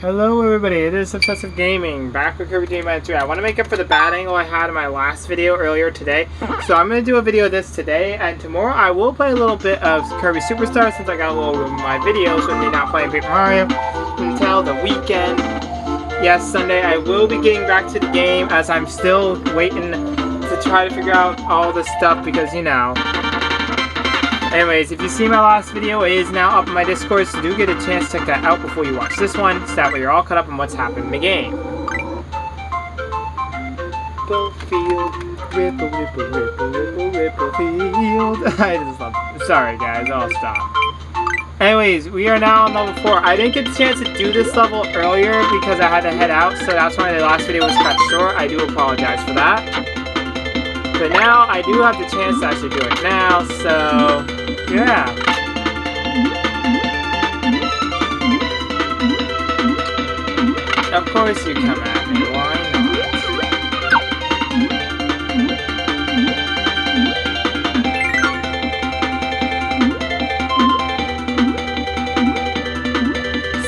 Hello everybody, it is Obsessive Gaming, back with Kirby Dream. I want to make up for the bad angle I had in my last video earlier today. So I'm going to do a video of this today, and tomorrow I will play a little bit of Kirby Superstar since I got a little room in my videos with me not playing Paper Mario until the weekend. Yes, Sunday I will be getting back to the game as I'm still waiting to try to figure out all this stuff because, you know. Anyways, if you see my last video, it is now up on my Discord, so do get a chance to check that out before you watch this one, so that way you're all caught up on what's happened in the game. Ripple field, ripple, ripple, ripple, ripple, ripple field. I just love it. Sorry guys, I'll stop. Anyways, we are now on level 4. I didn't get the chance to do this level earlier because I had to head out, so that's why the last video was cut short. I do apologize for that. But now I do have the chance to actually do it now, so yeah. Of course you come at me, why not?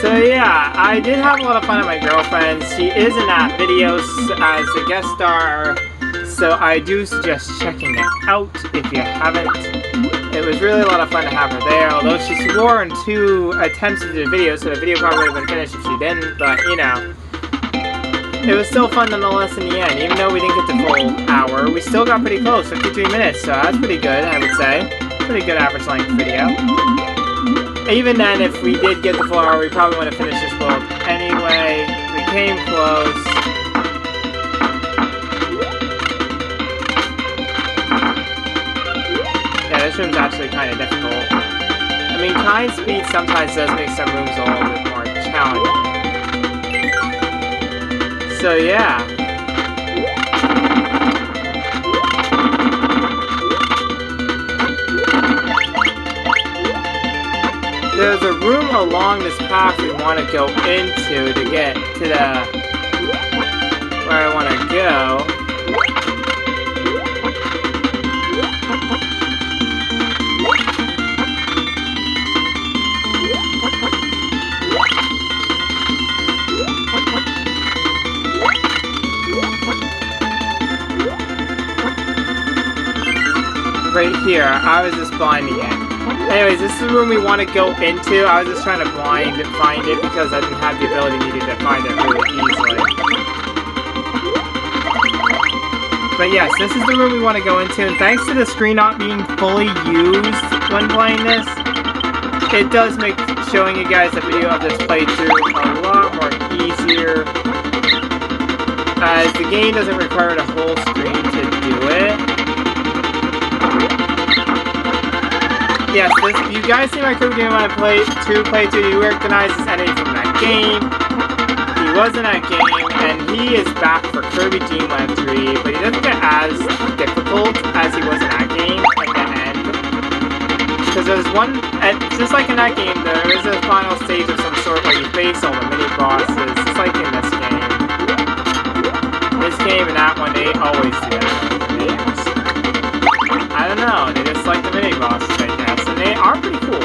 So yeah, I did have a lot of fun with my girlfriend. She is in that video as a guest star. So I do suggest checking it out if you haven't. It was really a lot of fun to have her there, although she swore in 2 attempts to do the video, so the video probably would have been finished if she didn't, but you know. It was still fun nonetheless in the end, even though we didn't get the full hour. We still got pretty close, 53 minutes, so that's pretty good, I would say. Pretty good average length video. Even then, if we did get the full hour, we probably would have finished this world anyway. We came close. This room's actually kind of difficult. I mean, kind speed sometimes does make some rooms a little bit more challenging. So yeah. There's a room along this path we want to go into to get to where I want to go. Right here, I was just blinding it. Anyways, this is the room we want to go into. I was just trying to find it because I didn't have the ability needed to find it really easily. But yes, this is the room we want to go into, and thanks to the screen not being fully used when playing this, it does make showing you guys a video of this playthrough a lot more easier, as the game doesn't require the whole screen to do it. Yes, you guys see my Kirby Dream when I playthrough, you recognize this enemy from that game. He was in that game, and he is back for Kirby Dreamland 3, but he doesn't get as difficult as he was in that game at the end. Because there's one, just like in that game, there is a final stage of some sort where you face all the mini-bosses, just like in this game. This game and that one, they always do that with games. I don't know, they just like the mini-bosses, I guess, and they are pretty cool.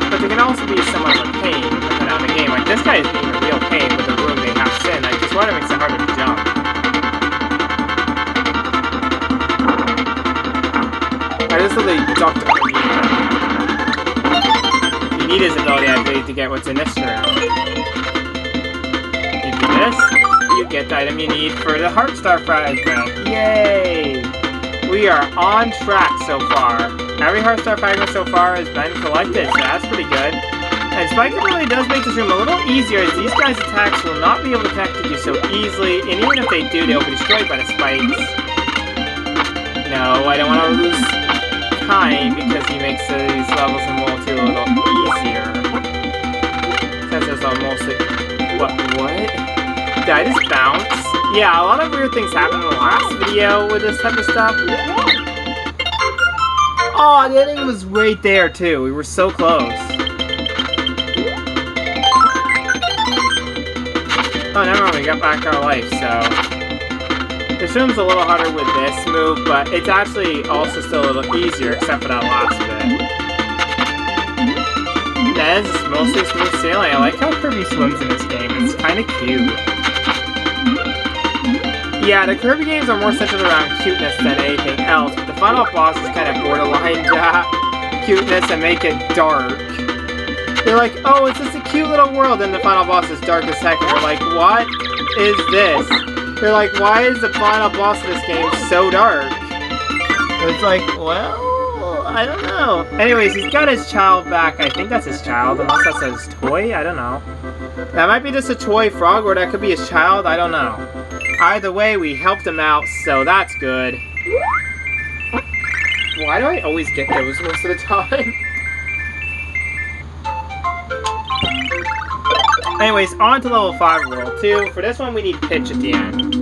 But they can also be somewhat of a pain depending on the game. Like, this guy is being a real pain with the room they have in. Like, this water makes it harder to jump. I just literally ducked underneath him. You need his ability, I believe, to get what's in this room. You do this, you get the item you need for the Heart Star Fragment. Yay! We are on track so far. Every Heart Star Fragment so far has been collected, so that's pretty good. And Spike really does make this room a little easier, as these guys' attacks will not be able to connect to you so easily, and even if they do, they'll be destroyed by the spikes. No, I don't want to lose time, because he makes these levels in World 2 a little easier. Since it's mostly... What? Did I just bounce? Yeah, a lot of weird things happened in the last video with this type of stuff. Oh, the ending was right there too. We were so close. Oh, never mind. We got back our life, so... This room's a little harder with this move, but it's actually also still a little easier, except for that last bit. That is mostly smooth sailing. I like how Kirby swims in this game. It's kind of cute. Yeah, the Kirby games are more centered around cuteness than anything else, but the final boss is kind of borderline cuteness and make it dark. They're like, oh, it's just a cute little world, and the final boss is dark as heck, and we're like, what is this? They're like, why is the final boss of this game so dark? It's like, well, I don't know. Anyways, he's got his child back. I think that's his child, unless that's his toy. I don't know. That might be just a toy frog, or that could be his child. I don't know. Either way, we helped him out, so that's good. Why do I always get those most of the time? Anyways, on to level 5 world 2. For this one, we need Pitch at the end.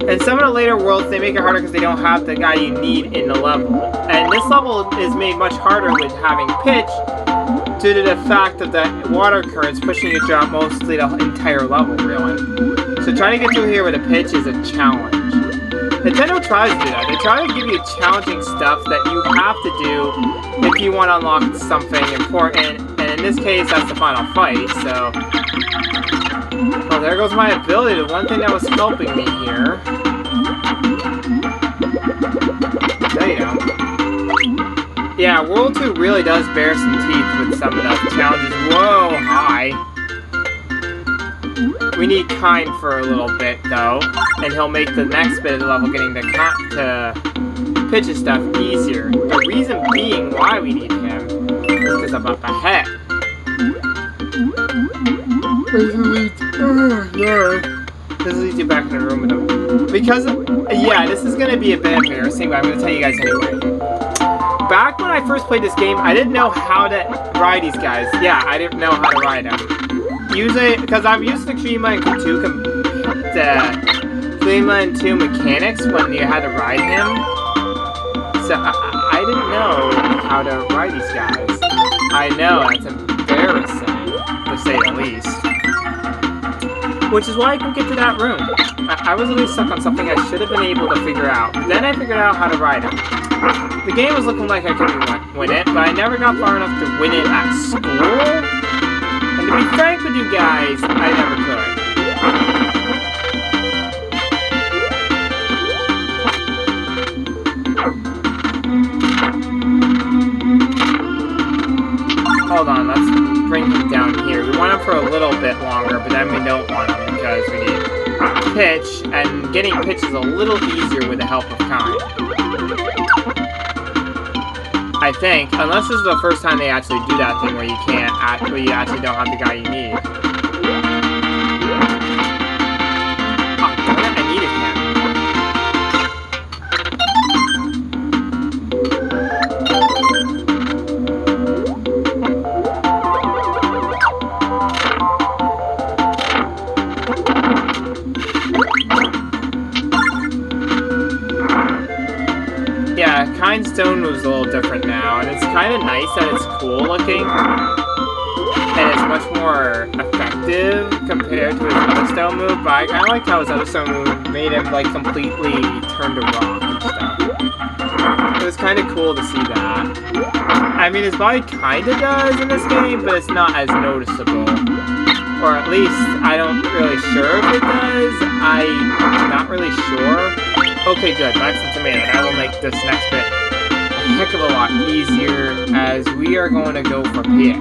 In some of the later worlds, they make it harder because they don't have the guy you need in the level. And this level is made much harder with having Pitch due to the fact of the water currents pushing you throughout mostly the entire level, really. So trying to get through here with a Pitch is a challenge. Nintendo tries to do that. They try to give you challenging stuff that you have to do if you want to unlock something important. And in this case, that's the final fight, so... Oh, there goes my ability, the one thing that was helping me here. There you go. Yeah, World 2 really does bear some teeth with some of the challenges. Whoa, hi. We need Kind for a little bit, though, and he'll make the next bit of the level getting to Pitch and stuff easier. The reason being why we need him is because I'm up ahead. This leads you back in the room with him. Because, yeah, this is going to be a bit embarrassing, but I'm going to tell you guys anyway. Back when I first played this game, I didn't know how to ride these guys. Yeah, I didn't know how to ride them. Usually, because I've used the Dreamland 2 mechanics when you had to ride him. So, I didn't know how to ride these guys. I know, that's embarrassing, to say the least. Which is why I couldn't get to that room. I was really stuck on something I should have been able to figure out. Then I figured out how to ride him. The game was looking like I could win it, but I never got far enough to win it at school. And to be frank with you guys, I never could. Hold on, let's bring him down here. We want him for a little bit longer, but then we don't want him because we need Pitch, and getting Pitch is a little easier with the help of Kind. I think, unless this is the first time they actually do that thing where you can't, where you actually don't have the guy you need. Oh, darn it, I needed him. Yeah, Kind Stone was a little different now, and it's kind of nice that it's cool looking, and it's much more effective compared to his other stone move, but I kind of liked how his other stone move made him, like, completely turn to rock and stuff. It was kind of cool to see that. I mean, his body kind of does in this game, but it's not as noticeable. Or at least, I don't really sure if it does. I'm not really sure. Okay, good. Back to tomato. That will make this next bit a heck of a lot easier, as we are going to go for Pitch.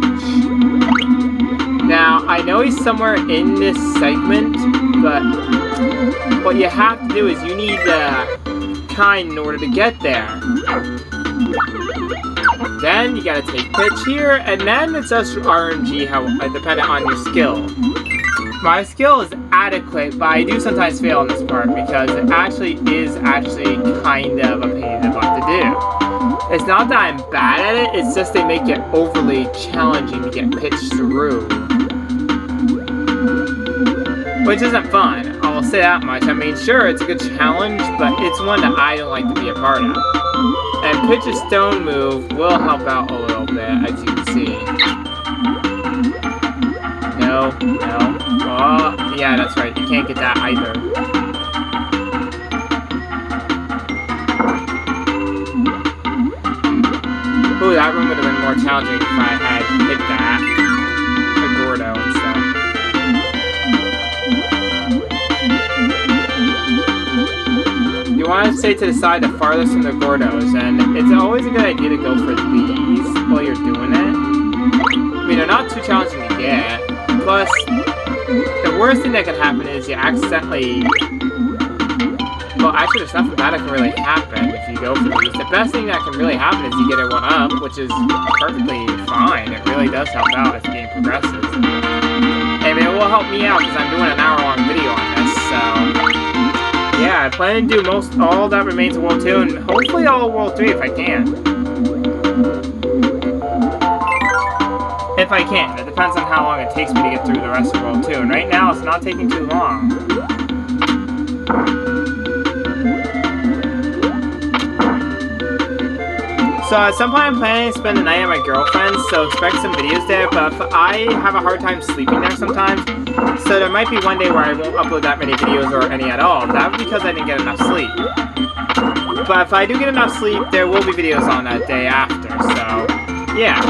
Now, I know he's somewhere in this segment, but what you have to do is you need Kind in order to get there. Then you gotta take Pitch here, and then it's just RNG, dependent on your skill. My skill is adequate, but I do sometimes fail on this part because it is actually kind of a pain in the butt to do. It's not that I'm bad at it, it's just they make it overly challenging to get Pitch through. Which isn't fun, I'll say that much. I mean, sure, it's a good challenge, but it's one that I don't like to be a part of. And Pitch's stone move will help out a little bit, as you can see. No. Oh, yeah, that's right. You can't get that either. Ooh, that room would have been more challenging if I had hit that. The Gordo and stuff. You want to stay to the side the farthest from the Gordos, and it's always a good idea to go for these while you're doing it. I mean, they're not too challenging to get. Plus, the worst thing that can happen is you accidentally... Well, actually, there's nothing bad that can really happen if you go for these. The best thing that can really happen is you get a 1-up, which is perfectly fine. It really does help out as the game progresses. I mean, it will help me out because I'm doing an hour-long video on this, so... Yeah, I plan to do all that remains of World 2, and hopefully all of World 3 if I can. If I can. It depends on how long it takes me to get through the rest of World 2, and right now it's not taking too long. So at some point I'm planning to spend the night at my girlfriend's, so expect some videos there, but I have a hard time sleeping there sometimes, so there might be one day where I won't upload that many videos or any at all. That would be because I didn't get enough sleep. But if I do get enough sleep, there will be videos on that day after, so yeah.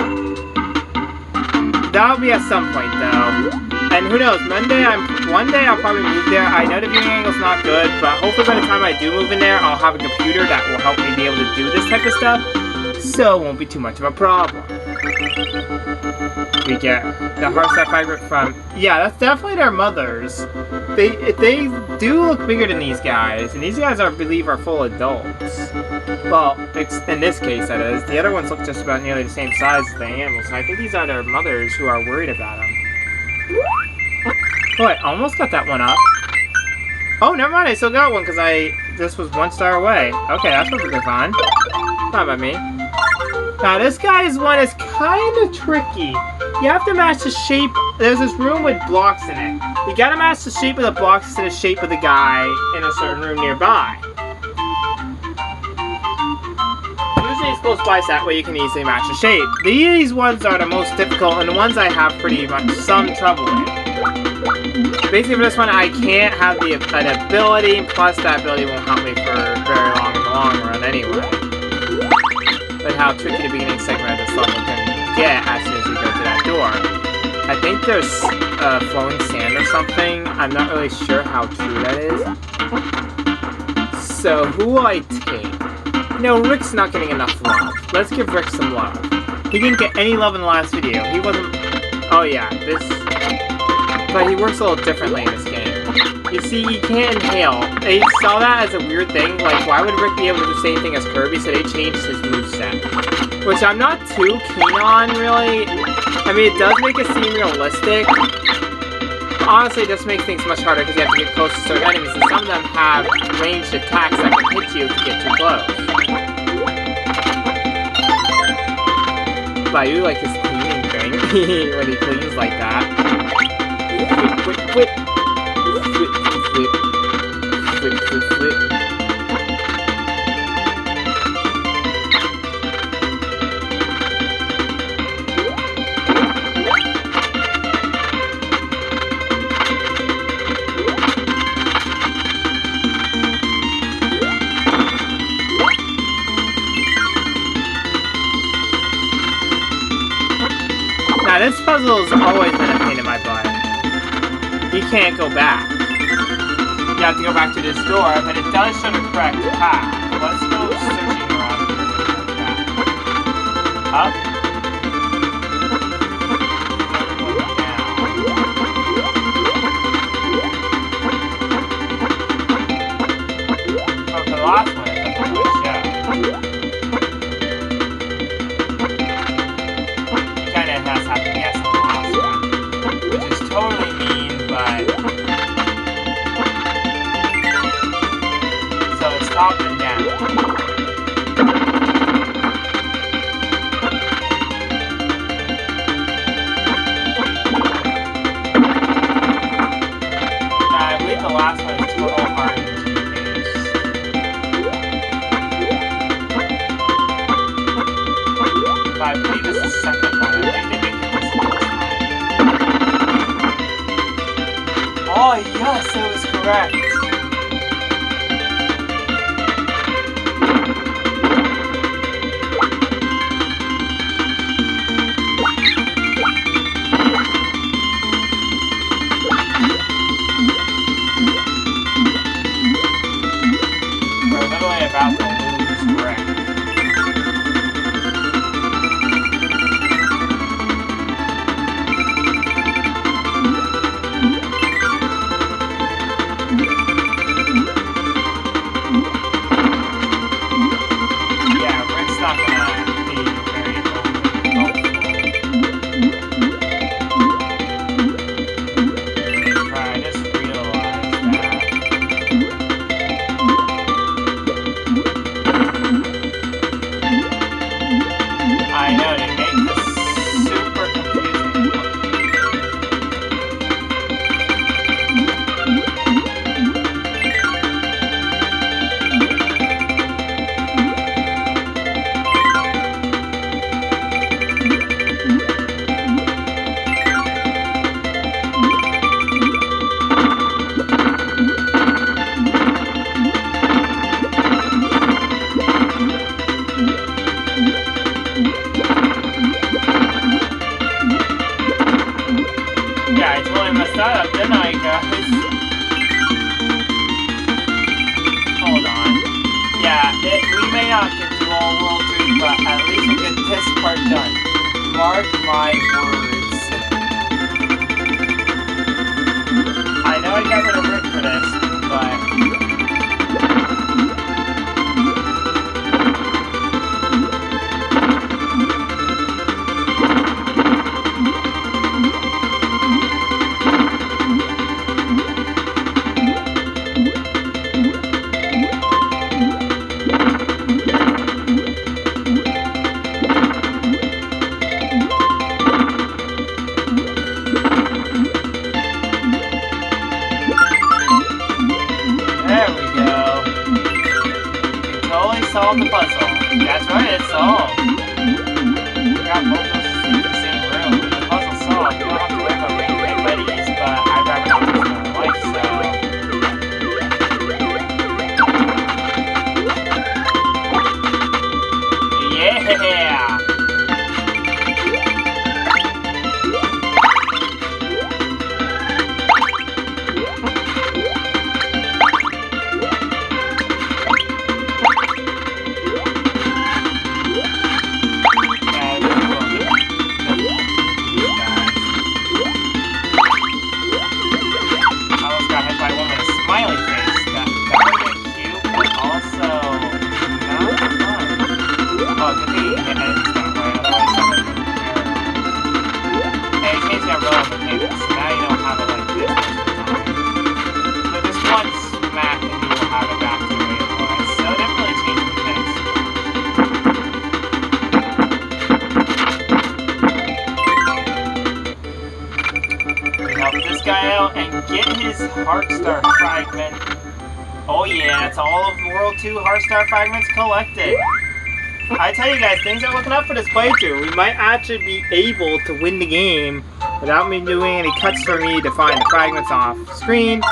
That'll be at some point though. And who knows, one day I'll probably move there. I know the viewing angle's not good, but hopefully by the time I do move in there, I'll have a computer that will help me be able to do this type of stuff. So it won't be too much of a problem. We get the heart sapphire from... Yeah, that's definitely their mothers. They do look bigger than these guys, and these guys I believe are full adults. Well, in this case that is. The other ones look just about nearly the same size as the animals, so I think these are their mothers who are worried about them. Oh, I almost got that one up. Oh, never mind, I still got one because this was 1 star away. Okay, that's perfectly fine. Not about me. Now, this guy's one is kind of tricky. You have to match the shape. There's this room with blocks in it. You gotta match the shape of the blocks to the shape of the guy in a certain room nearby. Usually it's close by, so that way you can easily match the shape. These ones are the most difficult, and the ones I have pretty much some trouble with. Basically, for this one, I can't have an ability, plus that ability won't help me for very long in the long run anyway. But how tricky the beginning segment of this level can get as soon as you go to that door. I think there's flowing sand or something. I'm not really sure how true that is. So, who will I take? No, Rick's not getting enough love. Let's give Rick some love. He didn't get any love in the last video. He wasn't... Oh yeah, this... But he works a little differently in this game. You see, he can't inhale. They saw that as a weird thing. Like, why would Rick be able to do the same thing as Kirby? So they changed his moveset. Which I'm not too keen on, really. I mean, it does make it seem realistic. But honestly, it just makes things much harder because you have to get close to certain enemies. And some of them have ranged attacks that can hit you if you get too close. But I do like his cleaning thing. When he cleans like that. Whip, whip, whip. Flip, flip, flip. Flip, flip, flip. Now this puzzle has always been a pain in my butt. You can't go back. You have to go back to this door, but it does show the correct path. Let's go searching around here for the correct path. Up. Oh, for the last one, it doesn't really show. You kinda has to guess on the last one, which is totally mean, but... Up and down. I believe the last one is total RNG base. But I believe this is the second one. I think they make it this last time. Oh yes, it was correct. totally messed that up, didn't I, guys? Hold on. Yeah, we may not get to all World 3, but at least we'll get this part done. Mark my words. I know I got rid of Rick for this, but... Solve the puzzle. That's right, it's solved. We got both those in the same room. The puzzle's solved. You don't have to worry about rain buddies, but I'd rather not lose my life, so... Yeah! Heartstar fragment. Oh yeah, it's all of World 2 Heartstar fragments collected. I tell you guys, things are looking up for this playthrough. We might actually be able to win the game without me doing any cuts for me to find the fragments off screen,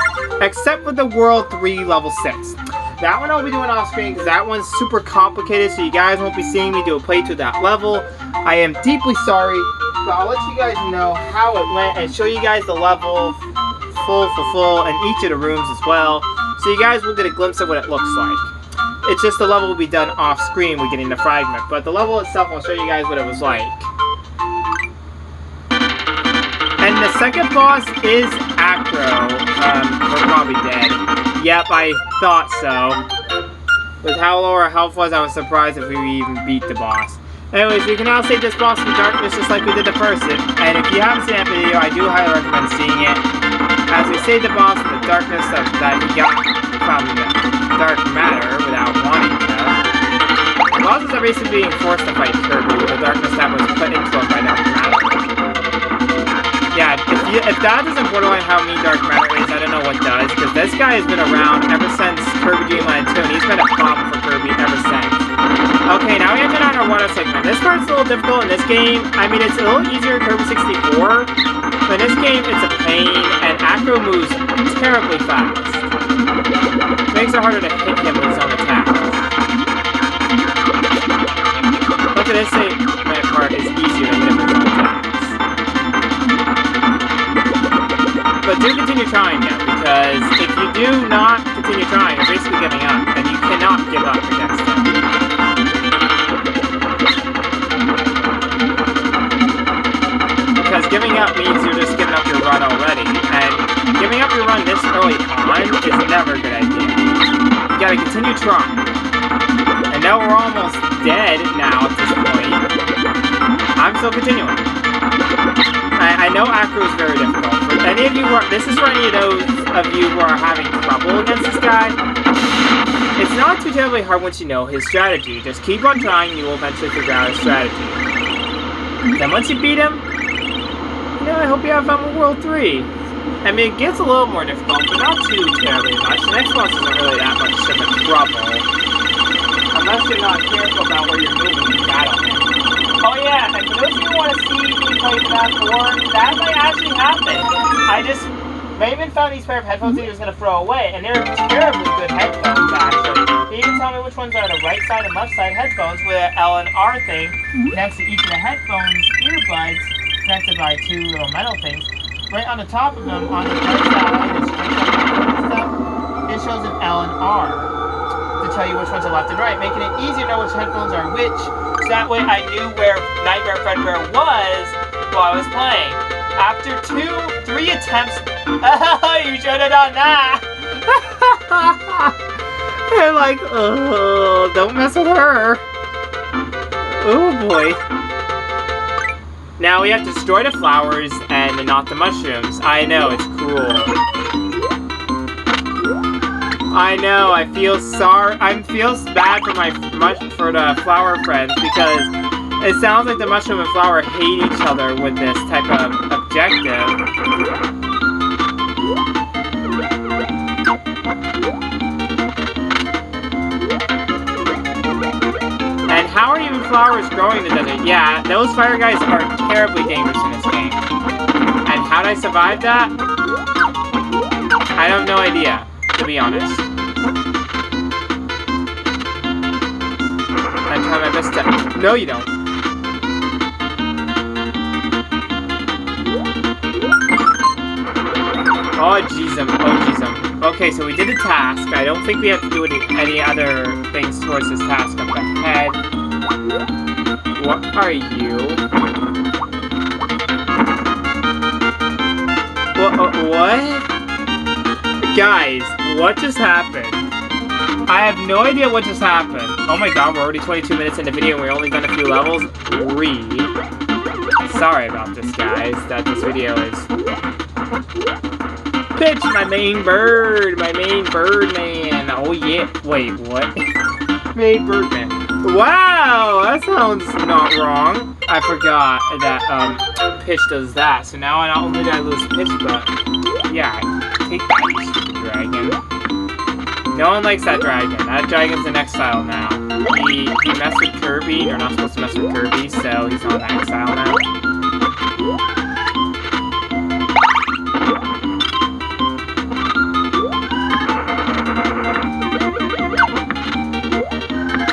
except for the World 3 Level 6. That one I'll be doing off screen because that one's super complicated, so you guys won't be seeing me do a playthrough of that level. I am deeply sorry, but I'll let you guys know how it went and show you guys the level full in each of the rooms as well, so you guys will get a glimpse of what it looks like. It's just the level will be done off screen with getting the fragment, but the level itself I'll show you guys what it was like. And the second boss is Acro. We're probably dead. Yep, I thought so. With how low our health was, I was surprised if we even beat the boss. Anyways, we can now save this boss from darkness just like we did the first. And if you haven't seen that video, I do highly recommend seeing it. As we save the boss from the darkness that he got from the dark matter without wanting to. The bosses are basically being forced to fight Kirby with the darkness that was put into him by dark matter. Yeah, if that doesn't borderline how mean dark matter is, I don't know what does, because this guy has been around ever since Kirby Dreamland 2, and he's been a problem for Kirby ever since. Okay, now we enter on our water segment. This part's a little difficult in this game. I mean, it's a little easier in Kirby 64, but in this game, it's a pain, and Acro moves terribly fast. It makes it harder to hit him with his own attacks. Look at this part is easier to hit him with his own attacks. But do continue trying now, because if you do not continue trying, you're basically giving up, and you cannot give up against him. Because giving up means you're just giving up your run already, and giving up your run this early on is never a good idea. You gotta continue trying. And now we're almost dead now at this point. I'm still continuing. I know Acro is very difficult. For any of you who are, this is for any of those of you who are having trouble against this guy. It's not too terribly hard once you know his strategy. Just keep on trying and you will eventually figure out his strategy. Then once you beat him, I hope you have fun with World 3. I mean, it gets a little more difficult, but not too terribly much. The next boss isn't really that much of a trouble. Unless you're not careful about where you're moving in battle. Oh yeah, and for those of you who want to see me play that before, that might actually happen. Raven found these pair of headphones that he was going to throw away, and they're terribly good headphones, actually. He even told me which ones are the right side and left side headphones with an L and R thing next to each of the headphones, earbuds, connected by two little metal things. right on the top of them, on the right side, it's straight up stuff, it shows an L and R to tell you which ones are left and right, making it easier to know which headphones are which, so that way I knew where Nightmare Fredbear was while I was playing. After 3 attempts, oh, you should have done that! They're like, oh, don't mess with her. Oh boy. Now we have to destroy the flowers and not the mushrooms. I know, it's cruel. I know, I feel sorry. I feel bad for the flower friends because it sounds like the mushroom and flower hate each other with this type of objective. And how are even flowers growing in the desert? Yeah, those fire guys are terribly dangerous in this game. And how did I survive that? I have no idea, to be honest. I'm trying my best to... No, you don't. Oh, jeez, Okay, so we did a task. I don't think we have to do any other things towards this task up ahead. What are you? What? Guys, what just happened? I have no idea what just happened. Oh my god, we're already 22 minutes in the video and we've only done a few levels. Sorry about this, guys, that this video is... Pitch, my main bird man. Oh yeah, wait, what? Main bird man. Wow, that sounds not wrong. I forgot that Pitch does that. So now not only did I lose Pitch, but yeah, take that, you stupid dragon. No one likes that dragon. That dragon's in exile now. He messed with Kirby. You're not supposed to mess with Kirby, so he's on exile now.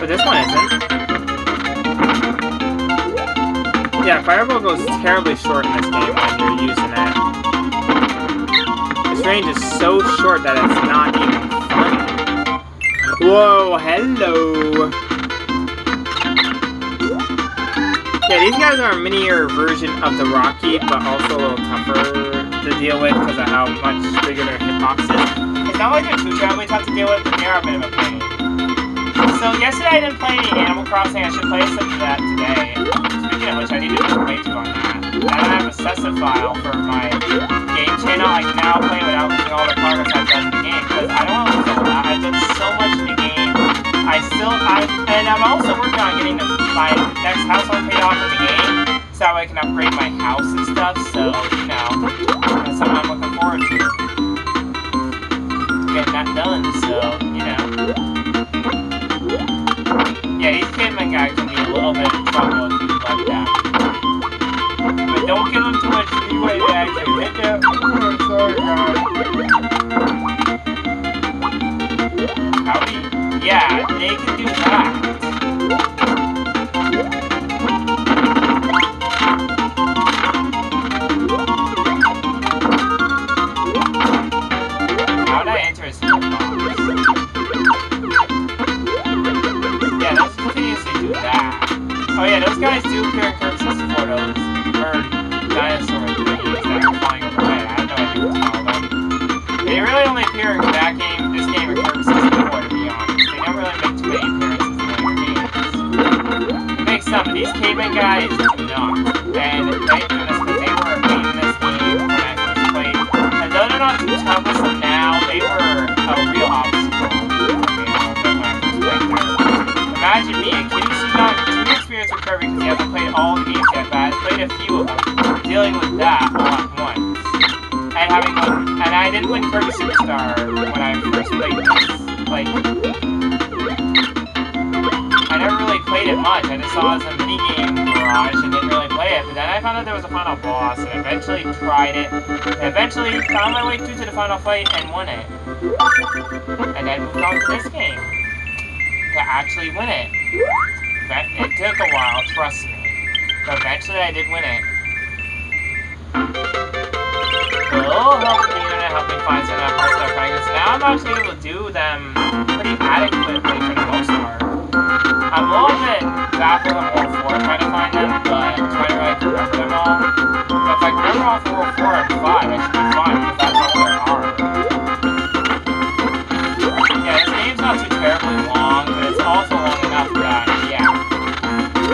But this one isn't. Yeah, Fireball goes terribly short in this game when you're using it. This range is so short that it's not even funny. Whoa, hello! Yeah, these guys are a minier version of the Rocky, but also a little tougher to deal with because of how much bigger their hitbox is. It's not like they're too terribly tough to deal with, but they are a bit of a pain. So yesterday I didn't play any Animal Crossing. I should play some of that today. Speaking of which, I need to do a playthrough on that. I don't have a session file for my game channel. I can now play without losing all the progress I've done in the game because I don't want to lose all that. I've done so much in the game. And I'm also working on getting my next house I paid off in the game, so I can upgrade my house and stuff. So you know, that's something I'm looking forward to. Getting that done. So you know. Yeah, these caveman guys can be a little bit of trouble if you let them. But don't give them too much leeway to actually hit them. Oh, sorry, guys. Howdy. Yeah, they can do that. How would I enter a single box? Oh yeah, those guys do appear in Kirby 64, those dinosaur thingies that are flying over the way. I have no idea what to call them. They really only appear in this game in Kirby 64, to be honest. They don't really make too many appearances in other games. It makes some of these caveman guys do not. And thank goodness, because they were a pain in this game when I first played. And though they're not too tough with them now, they were a real obstacle for me when I first played them. Imagine me, a kid who's not too experienced with Kirby because he hasn't played all the games yet, but I've played a few of them, dealing with that all at once. And I didn't win Kirby Superstar when I first played this. Like, I never really played it much. I just saw it as a minigame garage and didn't really play it. But then I found out there was a final boss and eventually tried it. And eventually found my way through to the final fight and won it. And then moved on to this game to actually win it. It took a while, trust me. But eventually I did win it. will help me and help me find some of that hard stuff fragments. Now I'm actually able to do them pretty adequately for the most part. I'm a little bit baffled on World 4 trying to find them, but I'm trying to like remember them all. But if I remember all for World 4 and 5, I should be fine because that's all there are. Yeah, this game's not too terribly long, but it's also long enough that, yeah.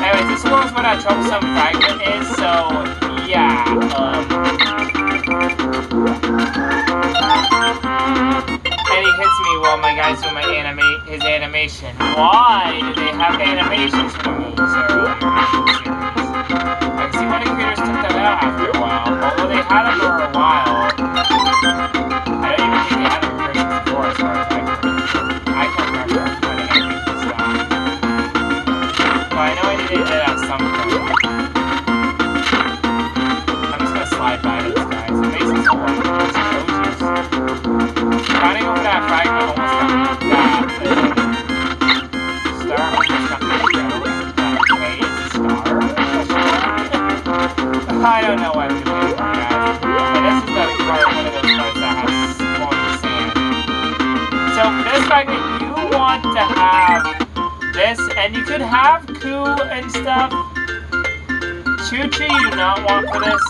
Anyways, this one is what a troublesome fragment is, so, yeah, and he hits me while my guy's doing his animation. Why do they have animations for the moves earlier in the series? I can see why the creators took that out after a while. Although they had them for a while, I don't even think they had them for Christmas before as far as I can remember. I can't remember when the animation stopped. But I know I did it at some point. I'm just gonna slide by those guys. It makes it so long. Trying to go for that fragment almost got me that star almost got me okay, it's a star. I don't know what I'm doing for guys. But this is the part, one of those parts that has fallen in sand. So for this fragment you want to have this, and you could have Koo and stuff. Choo-Choo you do not want for this.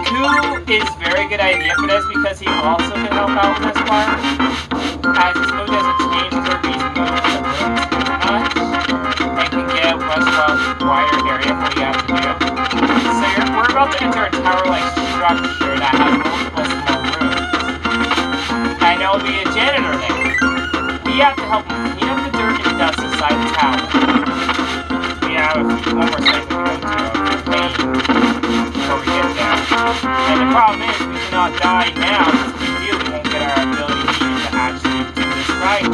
Koo is a very good idea for this because he also can help out with this part. As this move doesn't change Kirby's move too much, and can get a much wider area for what you have to do. So we're about to enter a tower-like structure that has multiple small rooms. And there will be a janitor there. We have to help him clean up the dirt and dust inside the tower. We have one more segment to go to. Before we get there. And the problem is, we cannot die now because we really won't get our ability needed to actually do this right.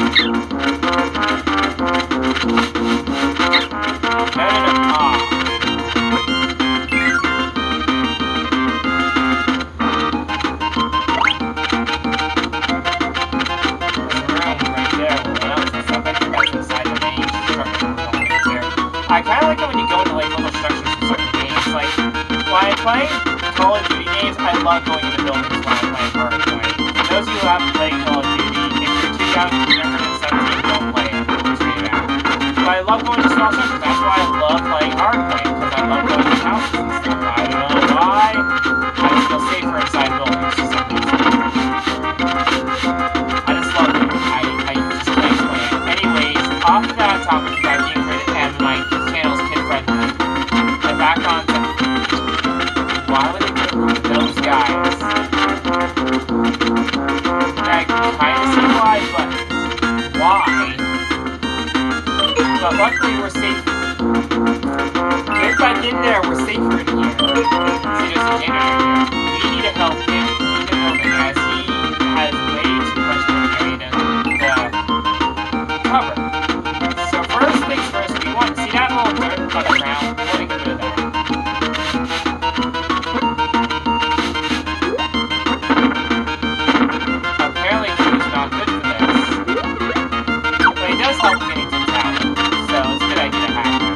I kind of like it when you go into like little structures in certain games. Like when I play Call of Duty games, I love going into buildings when I'm playing hardpoint. For those of you who haven't played Call of Duty, if you're 2017, don't play it. It's really bad. But I love going to small structures. That's why I love playing hardpoint because I love going to houses and stuff. I don't know why. I just feel safer inside buildings for some reason. I just love it. I just can't explain it. Anyways, off of that topic, because I can't create it, and my channel's kid-friendly. And back on to... Why would they put room with those guys? I can kind of see why, but... Why? But luckily we're safe. Get back in there, we're safer in here. See, there's a janitor here. We need to help him clean the building as he has way too much area to cover. So first things first, we want to see that little dirt on the ground. We want to get rid of that. Apparently Choo-Choo's not good for this. But he does help getting to the tower. So it's a good idea to have him.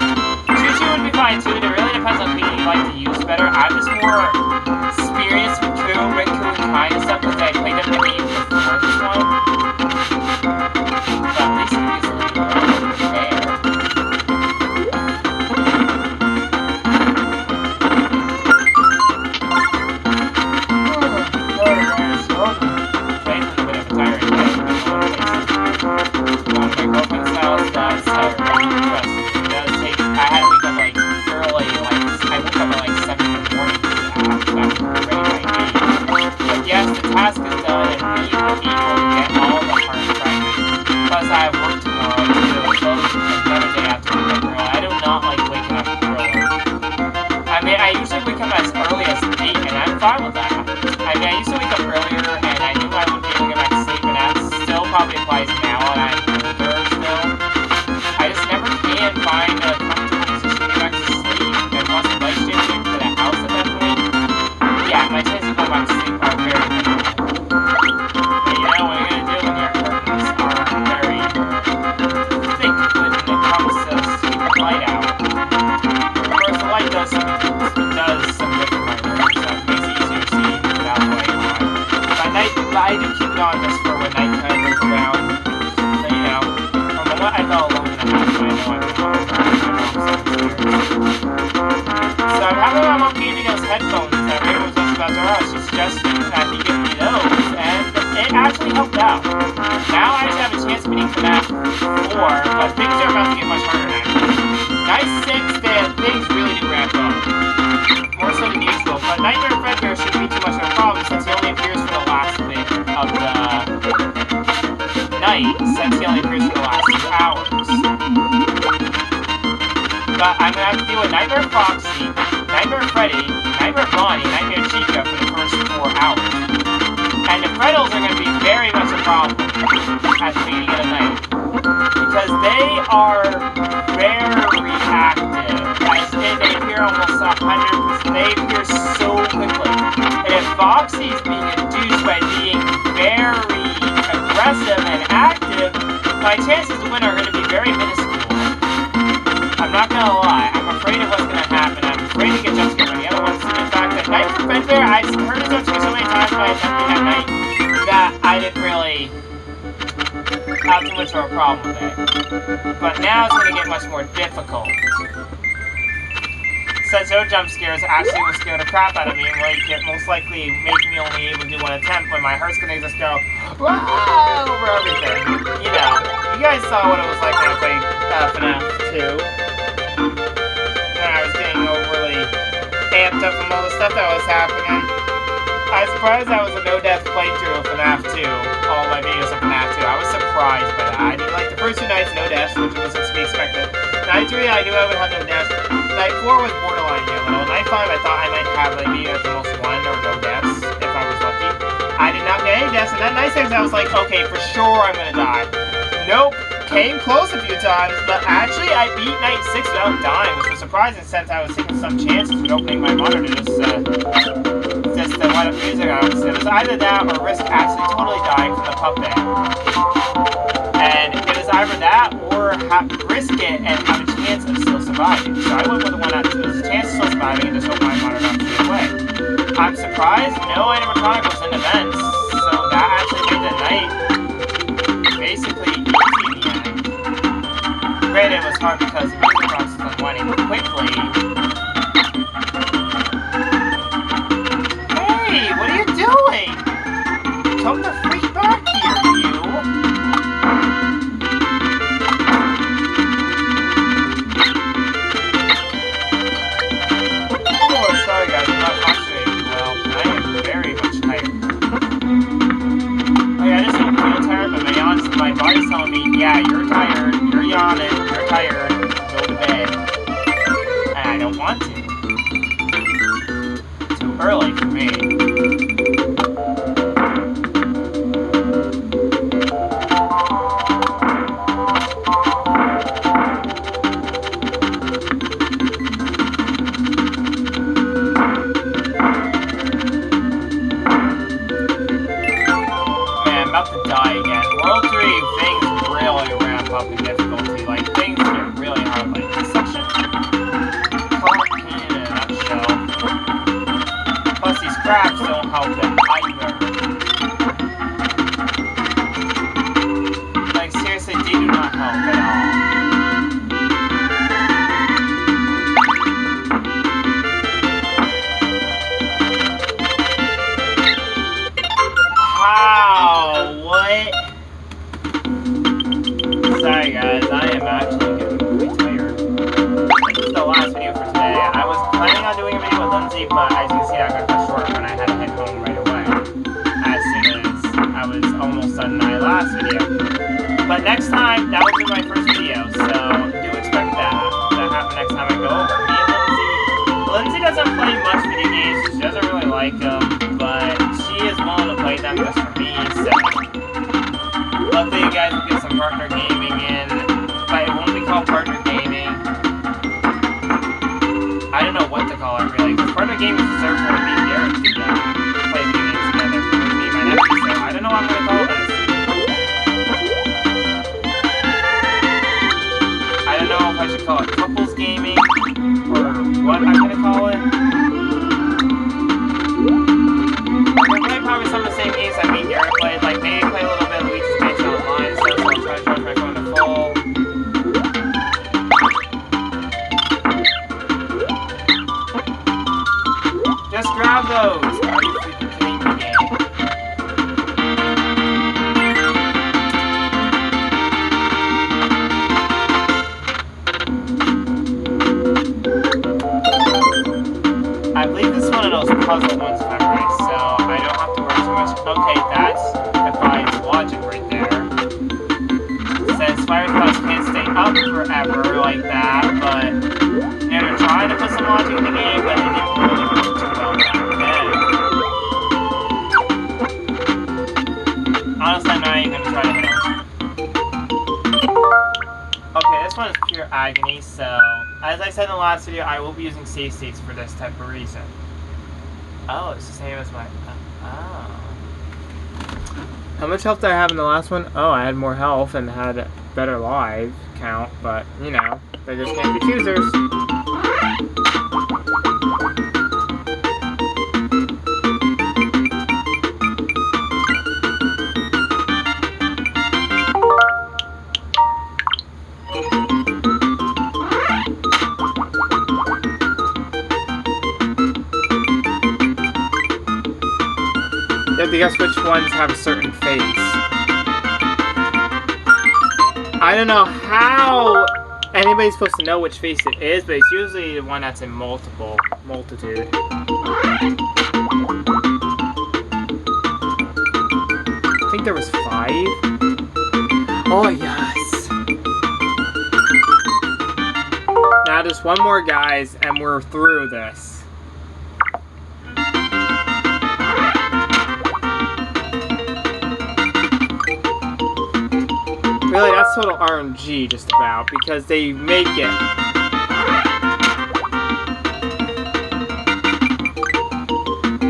Choo-Choo would be fine too. It really depends on who you like to use better. I'm just more experienced with Koo, Red Koo, and kind of stuff because I played them the game before this one. But at least it gives a little there. Fine with that. I mean, I used to wake up earlier, and I knew I wouldn't be able to get back to sleep, and that still probably applies now, and I'm older still. I just never can find a comfortable position to get back to sleep, and once the lights changing for the house at that point, yeah, my chances of going back to sleep are very minimal. But you know, what you're gonna do when your curtains are very thick when it comes to keeping the light out. Of course, the light does some good for my room, so it makes it easier to I do keep it on just for when nighttime comes around. So, you know, from the moment I fell alone in the house, I know I'm going to So I'm having my mom gave me those headphones that Raven was just about to rush. She suggested that he give me those, and it actually helped out. Now I actually have a chance of beating FNAF 4, but things are about to get much harder now. Night 6, things really do ramp up. More so than usual, but Nightmare Fredbear shouldn't be too much of a problem since he only appears for the last bit of the night, since he only appears for the last 2 hours. But I'm going to have to deal with Nightmare Foxy, Nightmare Freddy, Nightmare Bonnie, Nightmare Chica for the first 4 hours. And the Freddles are going to be very much a problem at the beginning of the night. Because they are very active. As in, they appear almost 100%. They appear so quickly. And if Foxy's being induced by being very aggressive and active, my chances to win are going to be very minuscule. I'm not gonna lie, I'm afraid of what's gonna happen. I'm afraid to get jump scared by the other ones. In fact, that Night for Fredbear, I've heard the jump scare so many times by attempting that night that I didn't really have too much of a problem with it. But now it's gonna get much more difficult. Since no jump scares actually will scare the crap out of me and will most likely make me only able to do one attempt when my heart's gonna just go over everything. You know, you guys saw what it was like when I played FNAF 2. I was getting overly amped up from all the stuff that was happening. I was surprised that was a no-death playthrough of FNAF 2. All my videos of FNAF 2. I was surprised by that. I did like the first 2 nights, no deaths, which was to be expected. Night 3, I knew I would have no deaths. Night 4 was borderline near little. Night 5, I thought I might have like maybe at the most 1 or no deaths if I was lucky. I did not get any deaths, and then Night 6, I was like, okay, for sure I'm gonna die. Nope. Came close a few times, but actually I beat Night 6 without dying, which was surprising since I was taking some chances with opening my monitor to just light up music out. So it was either that or risk actually totally dying from the puppet. And it was either that or risk it and have a chance of still surviving. So I went with the one that was a chance of still surviving and just hope my monitor got through away. I'm surprised no animatronic was in events, so that actually made the night basically easy. Granted, it was hard because the music box was unwinding quickly. Hey, what are you doing? Come the freak back here, you! Oh, sorry guys, I'm not concentrating well. I am very much tired. Oh yeah, I just don't feel tired, but my body's telling me, yeah, you're tired, you're yawning, you're tired, go to bed. And I don't want to. Too early for me. Man, I'm about to die again. World 3, things really ramp up in difficulty. Like, things get really hard. Like, this section, complicated in a nutshell. Plus, these crabs don't help it either. Like, seriously, they do not help at all. How? What? Sorry guys, I am actually getting pretty tired. This is the last video for today. I was planning on doing a video with Lindsay, but as you can see, I got cut short when I had to head home right away. As soon as I was almost done my last video. But next time, that will be my first video, so do expect that to happen next time I go over. Me and Lindsay doesn't play much video games, she doesn't really like them, but she is willing to play them just for me, so hopefully you guys will get some partner gaming in, but it won't be called partner gaming. I don't know what to call it really, because partner gaming is reserved for me and Derek to play video games together for me and my nephew, so I don't know what I'm going to call this. I don't know if I should call it couples gaming, or what I'm going to call it. We're going to play probably some of the same games that me and Derek Okay, that's defies logic right there. Says fire spots can't stay up forever like that, but they're trying to put some logic in the game, but it didn't really work too well back then. Honestly, I'm not even gonna try to hit him. Okay, this one is pure agony, so as I said in the last video, I will be using save states for this type of reason. Oh, it's the same as my... oh. How much health did I have in the last one? Oh, I had more health and had a better life count, but, you know, they just can't be choosers. You have to guess which ones have a certain face. I don't know how anybody's supposed to know which face it is, but it's usually the one that's in multitude. I think there was 5. Oh, yes. Now just one more, guys, and we're through this. Really, that's total RNG, just about, because they make it.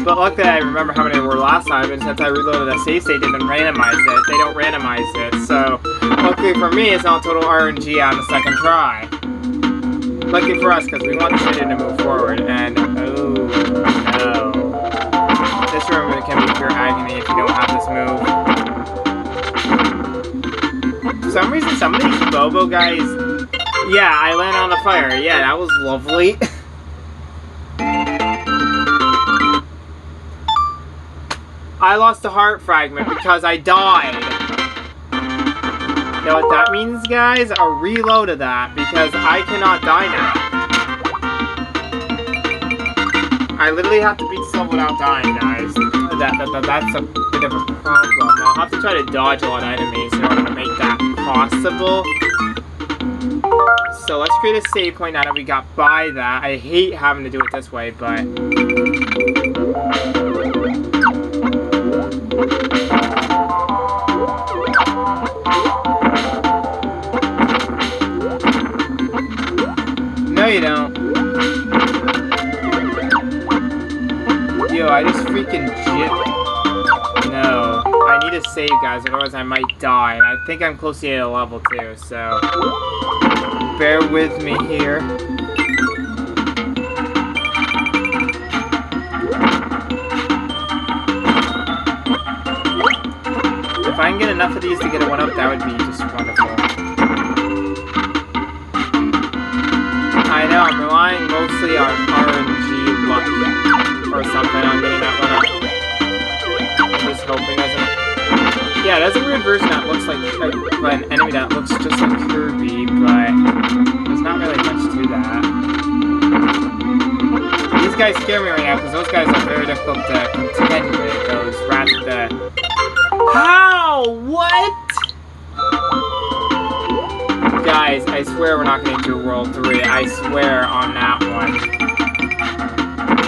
But luckily, I remember how many there were last time, and since I reloaded that save state, they didn't randomize it. They don't randomize it, so luckily for me, it's not total RNG on the second try. Lucky for us, because we want this video to move forward, and oh no. This room can be pure agony if you don't have this move. For some reason, some of these Bobo guys... Yeah, I landed on the fire. Yeah, that was lovely. I lost a heart fragment because I died. You know what that means, guys? A reload of that, because I cannot die now. I literally have to beat this level without dying, guys. That's a bit of a problem. I'll have to try to dodge a lot of enemies in order to make that possible. So let's create a save point now that we got by that. I hate having to do it this way, but... No, you don't. Yo, I just freaking jipped. No. I need to save, guys, otherwise I might die. And I think I'm close to the end of level too, so... Bear with me here. If I can get enough of these to get a 1-up, that would be just wonderful. I know, I'm relying mostly on RNG luck or something on getting that 1-up. I'm just hoping doesn't... Yeah, that's a weird version that looks like an enemy that looks just like Kirby, but there's not really much to that. These guys scare me right now because those guys are very difficult to contend with. Those rats with the... How? What? Guys, I swear we're not going to do World 3. I swear on that one.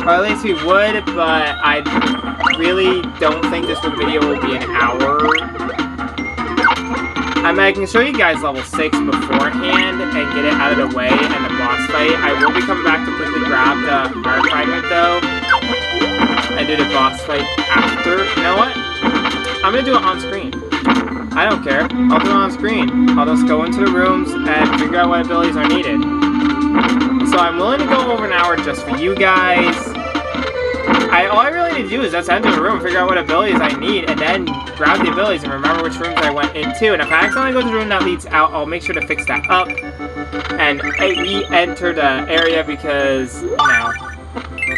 Or at least we would, but I really don't think this video will be an hour. I mean, I can show you guys level 6 beforehand and get it out of the way and the boss fight. I will be coming back to quickly grab the heart fragment though and do the boss fight after. You know what? I'm going to do it on screen. I don't care. I'll do it on screen. I'll just go into the rooms and figure out what abilities are needed. So I'm willing to go over an hour just for you guys. All I really need to do is just enter the room, figure out what abilities I need, and then grab the abilities and remember which rooms I went into. And if I accidentally go to the room that leads out, I'll make sure to fix that up and re-enter the area because, you know,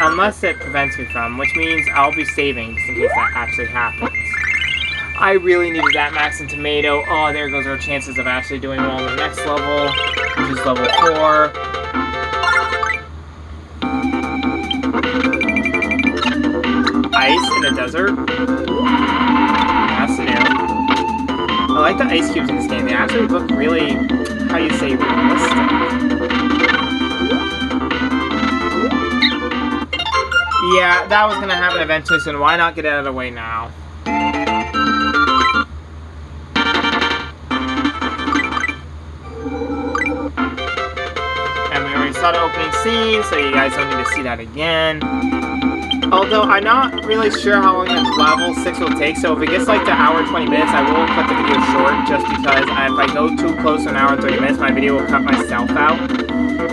unless it prevents me from, which means I'll be saving just in case that actually happens. I really needed that max in tomato. Oh, there goes our chances of actually doing well on the next level, which is level 4. Ice in the desert. ice cubes in this game. They actually look really, how do you say, realistic. Yeah, that was gonna happen eventually, so why not get it out of the way now? And we already saw the opening scene, so you guys don't need to see that again. Although, I'm not really sure how long this level 6 will take, so if it gets like to hour 20 minutes, I will cut the video short, just because if I go too close to an hour and 30 minutes, my video will cut myself out,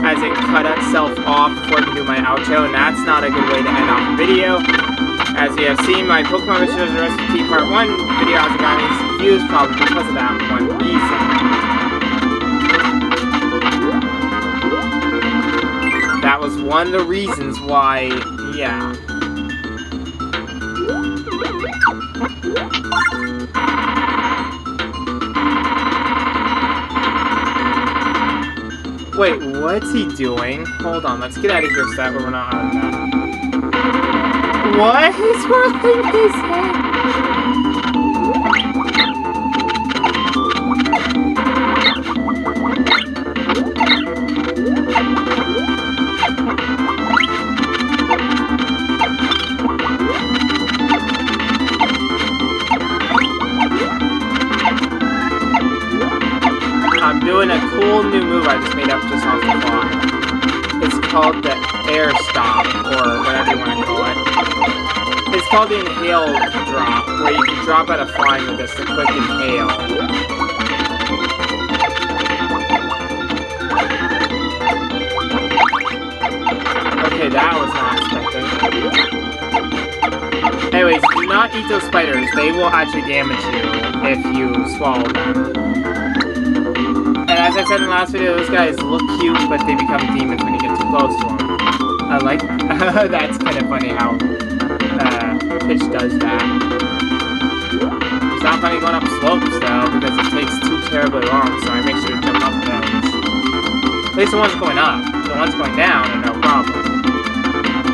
as it cut itself off before I can do my outro, and that's not a good way to end off the video. As you have seen, my Pokemon Mission Recipe Part 1 video hasn't gotten any views, probably because of that one reason. That was one of the reasons why, yeah. Wait, what's he doing? Hold on, let's get out of here so that we're not out of that. What? He's whirling his head! I'm doing a cool new move I just made up just off the fly. It's called the air stop, or whatever you want to call it. It's called the inhale drop, where you can drop out of flying with just a quick inhale. Okay, that was not expected. Anyways, do not eat those spiders. They will actually damage you if you swallow them. And as I said in the last video, those guys look cute, but they become demons when you get too close to them. I like that's kind of funny how Pitch does that. It's not funny going up slopes though, because it takes too terribly long, so I make sure to jump up those. At least the ones going up. The ones going down are no problem.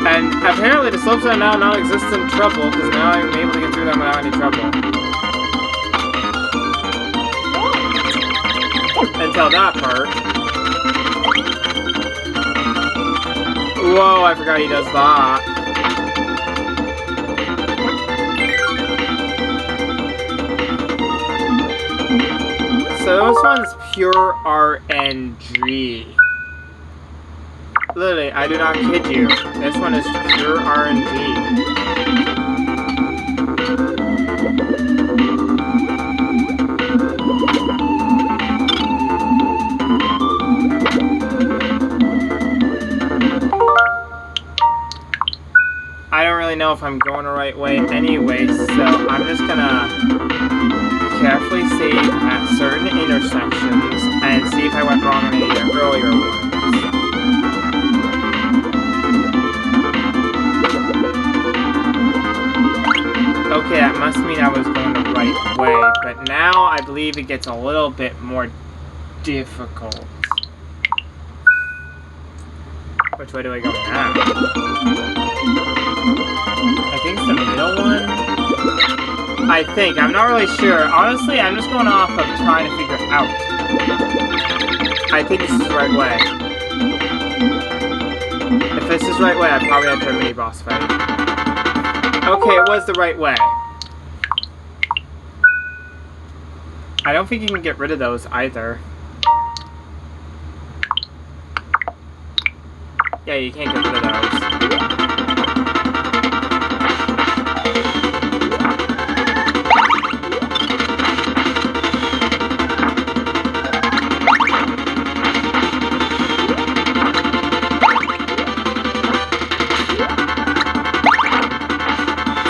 And apparently the slopes are now non-existent trouble, because now I'm able to get through them without any trouble. Until that part. Whoa, I forgot he does that. So this one's pure RNG. Literally, I do not kid you. This one is pure RNG. I don't really know if I'm going the right way anyway, so I'm just gonna carefully save at certain intersections and see if I went wrong on any of the earlier ones. Okay, that must mean I was going the right way, but now I believe it gets a little bit more difficult. Which way do I go now? I think it's the middle one. I think. I'm not really sure. Honestly, I'm just going off of trying to figure out. I think this is the right way. If this is the right way, I probably have to have a mini boss fight. Okay, it was the right way. I don't think you can get rid of those either. Yeah, you can't get rid of those.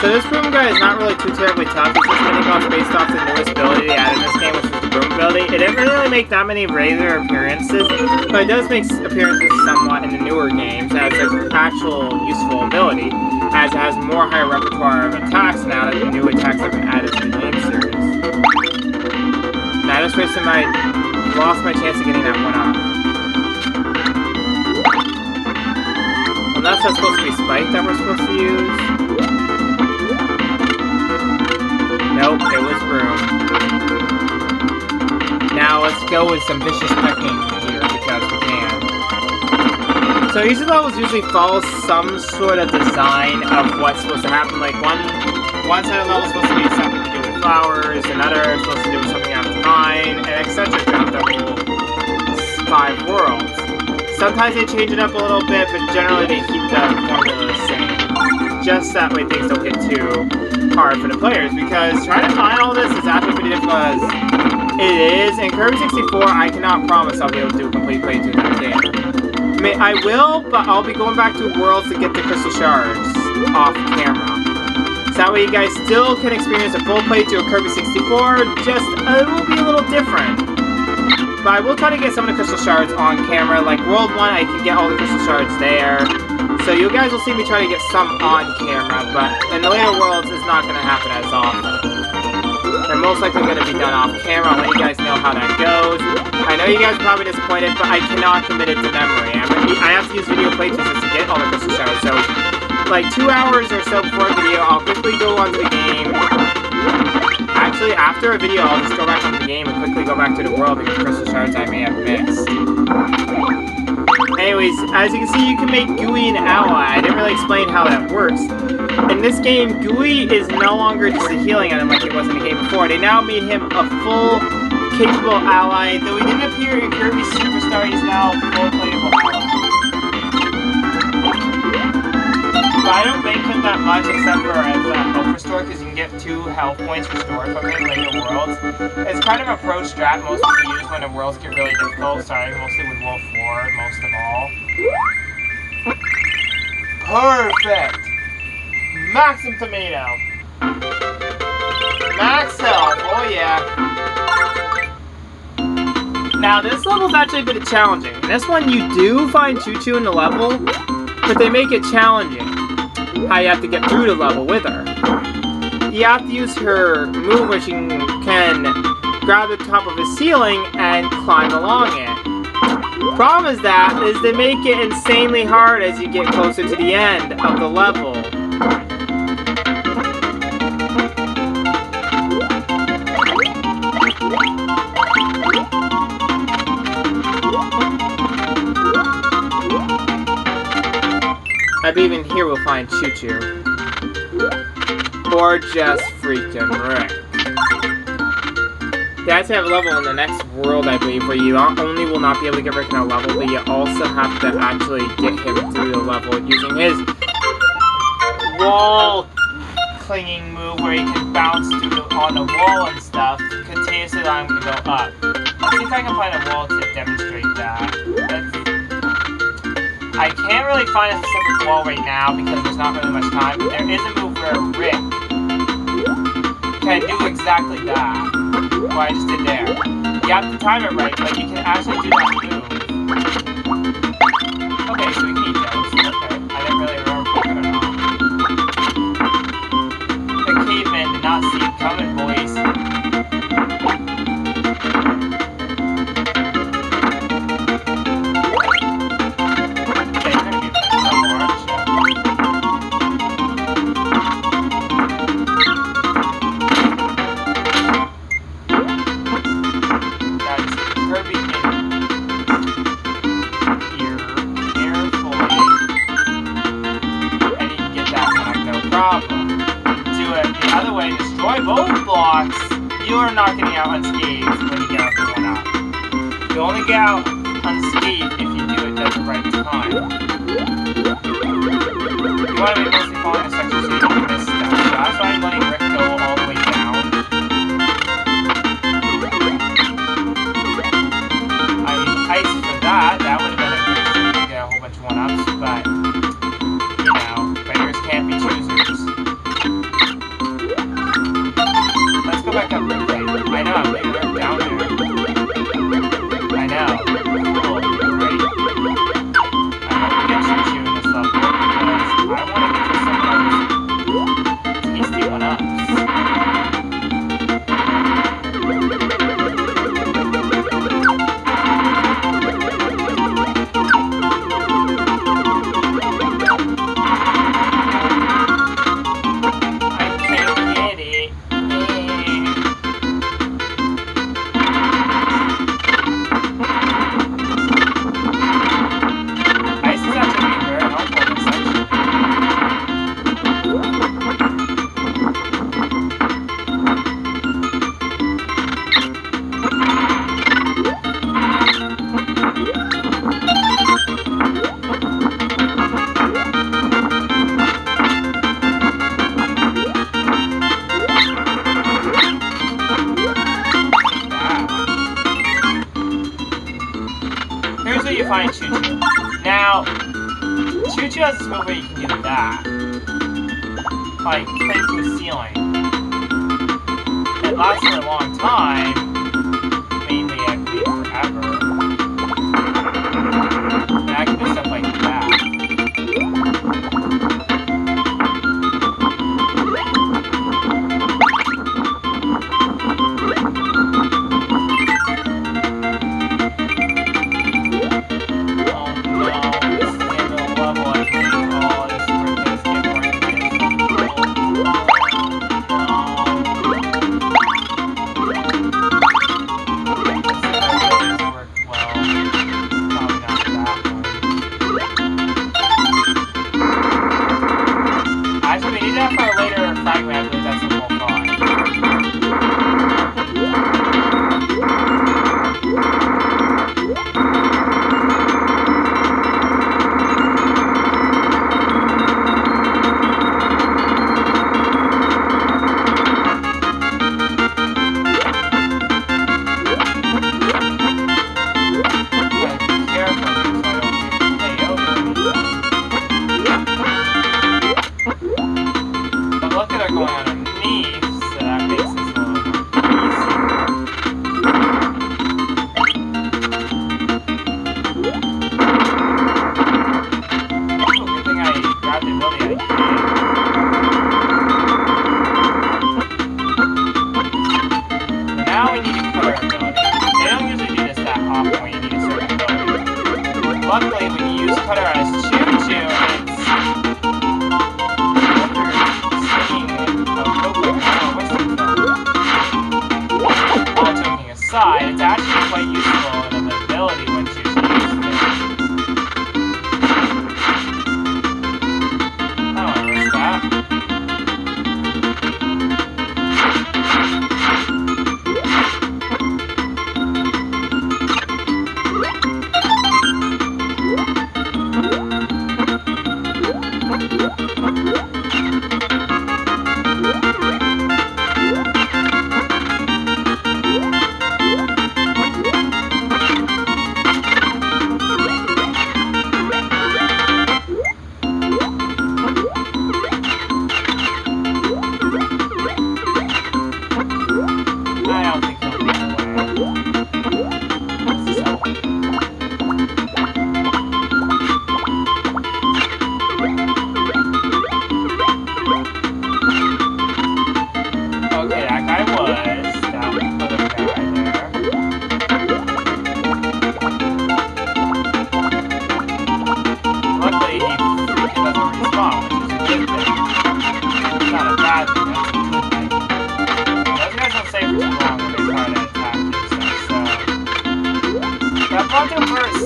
So this Broom guy is not really too terribly tough. It's just mini boss based off the newest ability they added in this game, which is the Broom ability. It didn't really make that many regular appearances, but it does make appearances somewhat in the newer games as an actual useful ability, as it has more higher repertoire of attacks now that the new attacks have been added to the game series. And I just wasted lost my chance of getting that one up. Unless that's supposed to be Spike that we're supposed to use. Nope, it was Broom. go with some vicious pecking here because we can. So each of the levels usually follow some sort of design of what's supposed to happen. Like one set of levels is supposed to be something to do with flowers, another is supposed to do with something after mine, and etc. throughout the whole 5 worlds. Sometimes they change it up a little bit, but generally they keep the formula the same. Just that way things don't get too hard for the players, because trying to find all this is actually pretty difficult as it is. In Kirby 64, I cannot promise I'll be able to do a complete playthrough of that game. I will, but I'll be going back to worlds to get the crystal shards off camera. So that way you guys still can experience a full playthrough of Kirby 64, just it will be a little different. But I will try to get some of the crystal shards on camera. Like World 1, I can get all the crystal shards there. So you guys will see me try to get some on camera, but in the later worlds, it's not going to happen as often. They're most likely going to be done off camera. I'll let you guys know how that goes. I know you guys are probably disappointed, but I cannot commit it to memory. I have to use video playthroughs to get all the crystal shards. So, like 2 hours or so before a video, I'll quickly go onto the game. Actually, after a video, I'll just go back onto the game and quickly go back to the world and get crystal shards I may have missed. Anyways, as you can see, you can make Gooey an ally. I didn't really explain how that works. In this game, Gooey is no longer just a healing item like it was in the game before. They now made him a full, capable ally. Though he didn't appear in Kirby Superstar, he's now a full playable ally. But I don't thank him that much, except for as a health restore, because you can get 2 health points restored from him later worlds. It's kind of a pro strat most people use when the worlds get really difficult, starting mostly with World 4, most of all. Perfect! Maximum tomato! Max health, oh yeah! Now this level's actually a bit challenging. In this one you do find Choo-Choo in the level, but they make it challenging. How you have to get through the level with her. You have to use her move where she can grab the top of the ceiling and climb along it. Problem is they make it insanely hard as you get closer to the end of the level. I believe in here we'll find Choo-Choo. Or just freaking Rick. They actually have a level in the next world, I believe, where you not only will not be able to get Rick in a level, but you also have to actually get him through the level using his wall clinging move where he can bounce on the wall and stuff, continuously allowing him to go up. Let's see if I can find a wall to demonstrate that. I can't really find a specific wall right now because there's not really much time, but there is a move where Rick can do exactly that. What I just did there. You have to time it right, but you can actually do that move. Okay, so we can eat those. Okay, I didn't really remember if we could or not. The caveman did not see it coming, boys. You are not getting out unscathed when you get out the one up. You only get out unscathed if you do it at the right time. You want to be mostly following instructions so you don't miss stuff. So that's why I'm letting Rick go all the way down. I iced for that. That would have been a good thing to get a whole bunch of one-ups, but you know, players can't be choosers. Let's go back up real quick. I know, I'm leaving Rick down there. I know. Cool, great. I hope we get Choo-Choo in this level because I want to get to some of those tasty one-ups. find Choo-Choo. Now, Choo-Choo has this move where you can do that. Like, cling to the ceiling. It lasts for a long time. Mainly, I believe, forever. And I can do stuff like that. Luckily, when you use Cutter as Choo-Choo, it's all joking aside, it's actually quite useful in an ability when Choo-Choo uses it. I don't want to risk that.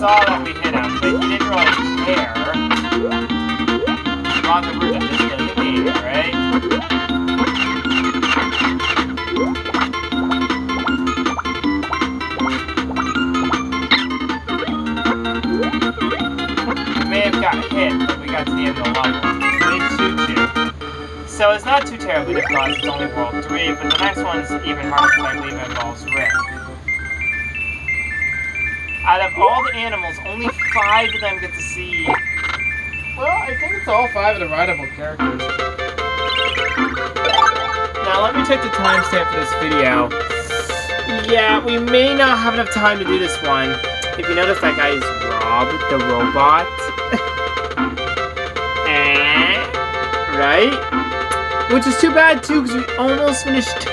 Saw that we hit him, but he didn't really care. On the route that just eliminated, right? We may have got hit, but we got to the end of the level. We did Choo-Choo. So it's not too terribly difficult, it's only World 3, but the next one's even harder because I believe it involves Rick. Out of all the animals, only 5 of them get to see... Well, I think it's all 5 of the rideable characters. Now, let me check the timestamp for this video. Yeah, we may not have enough time to do this one. If you notice, that guy is Rob, the robot. Right? Which is too bad, too, because we almost finished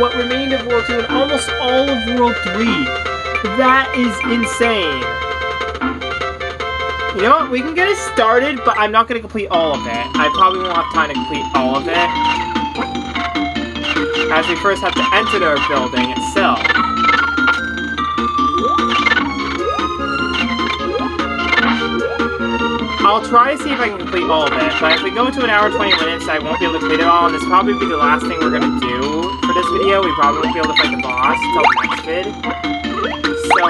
what remained of World 2 and almost all of World 3. That is insane. You know what? We can get it started, but I'm not going to complete all of it. I probably won't have time to complete all of it, as we first have to enter our building itself. I'll try to see if I can complete all of it, but if we go into an hour and 20 minutes, I won't be able to complete it all, and this will probably be the last thing we're going to do for this video. We probably won't be able to fight the boss until the next vid. So,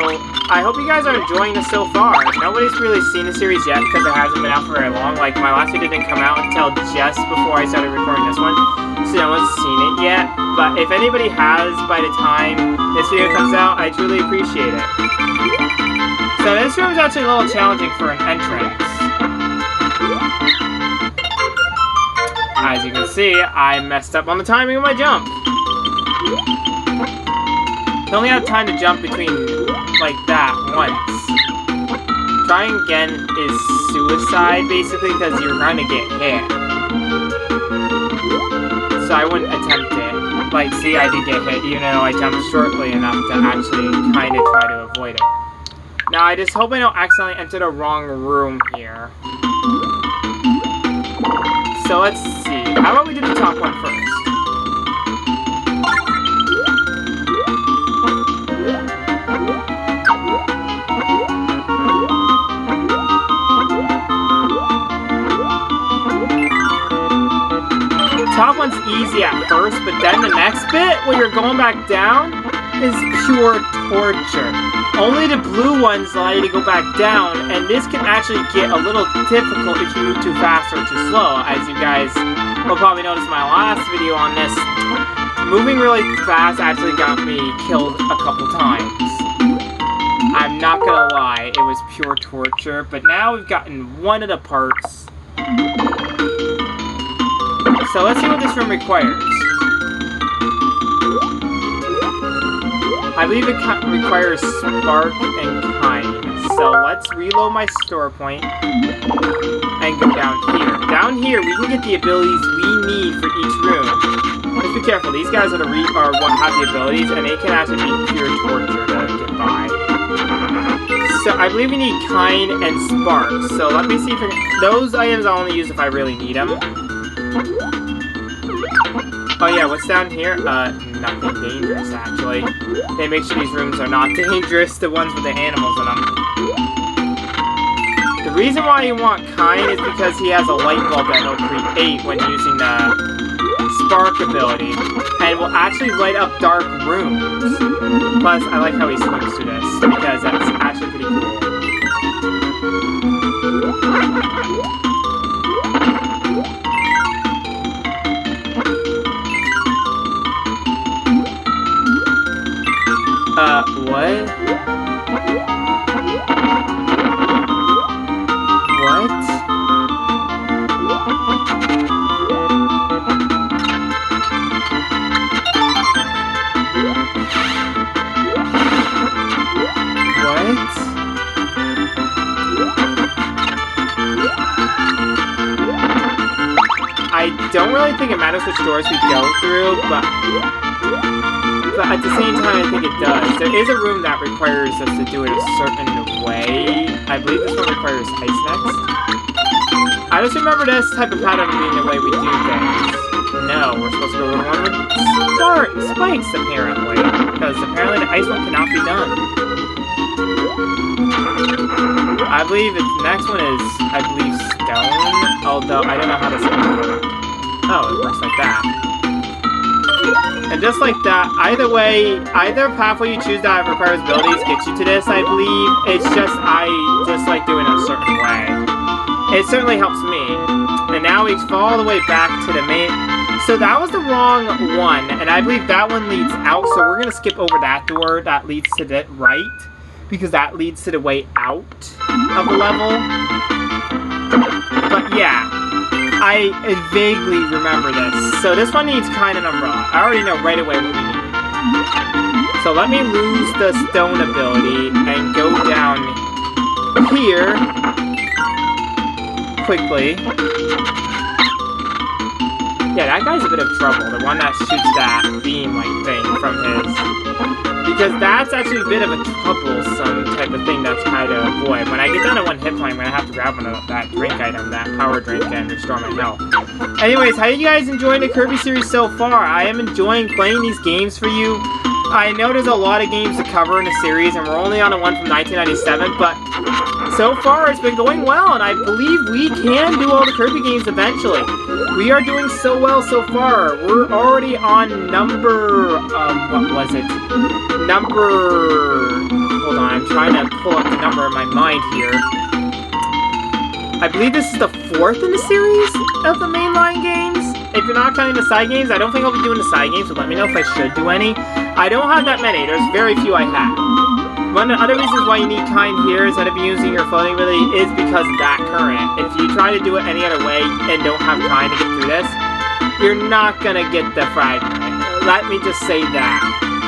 I hope you guys are enjoying this so far. Nobody's really seen the series yet because it hasn't been out for very long. Like, my last video didn't come out until just before I started recording this one. So no one's seen it yet. But if anybody has by the time this video comes out, I truly appreciate it. So So this room is actually a little challenging for an entrance. As you can see, I messed up on the timing of my jump. You only have time to jump between, like that, once. Trying again is suicide, basically, because you're gonna get hit. So I wouldn't attempt it. Like, see, I did get hit, even though I jumped shortly enough to actually kind of try to avoid it. Now, I just hope I don't accidentally enter the wrong room here. So let's see. How about we do the top one first? Top one's easy at first, but then the next bit, where you're going back down, is pure torture. Only the blue ones allow you to go back down, and this can actually get a little difficult if you move too fast or too slow. As you guys will probably notice in my last video on this, moving really fast actually got me killed a couple times. I'm not gonna lie, it was pure torture, but now we've gotten one of the parts. So let's see what this room requires. I believe it requires spark and kind. So let's reload my store point and go down here. Down here, we can get the abilities we need for each room. Just be careful. These guys are what have the abilities, and they can actually be pure torture to get by. So I believe we need kind and spark. So let me see if those items I'll only use if I really need them. Oh yeah, what's down here? Nothing dangerous, actually. They make sure these rooms are not dangerous, the ones with the animals in them. The reason why you want kind is because he has a light bulb that he'll create when using the spark ability, and will actually light up dark rooms. Plus, I like how he swims through this, because that's actually pretty cool. What? What? I don't really think it matters which doors we go through, but at the same time, I think it does. There is a room that requires us to do it a certain way. I believe this one requires ice next. I just remember this type of pattern being the way we do things. No, we're supposed to go to the one with spikes, apparently. Because apparently the ice one cannot be done. I believe the next one is, stone. Although, I don't know how to say it. Oh, it works like that. And just like that, either way, either pathway you choose that requires abilities gets you to this, I believe. It's just, I just like doing it a certain way. It certainly helps me. And now we fall all the way back to the main. So that was the wrong one, and I believe that one leads out, so we're going to skip over that door that leads to the right, because that leads to the way out of the level. But yeah. I vaguely remember this. So this one needs kind of an umbrella. I already know right away what we need. So let me lose the stone ability and go down here quickly. Yeah, that guy's a bit of trouble. The one that shoots that beam-like thing from his... Because that's actually a bit of a troublesome type of thing that's kind of avoid. When I get down to one hit point, I'm going to have to grab one of that drink item, that power drink, and restore my health. Anyways, how are you guys enjoying the Kirby series so far? I am enjoying playing these games for you. I know there's a lot of games to cover in the series, and we're only on the one from 1997, but so far it's been going well, and I believe we can do all the Kirby games eventually. We are doing so well so far. We're already on number, what was it? Hold on, I'm trying to pull up the number in my mind here. I believe this is the 4th in the series of the mainline games. If you're not counting the side games, I don't think I'll be doing the side games, so let me know if I should do any. I don't have that many. There's very few I have. One of the other reasons why you need kind here instead of using your floating ability is because of that current. If you try to do it any other way and don't have kind to get through this, you're not gonna get the fragment. Let me just say that.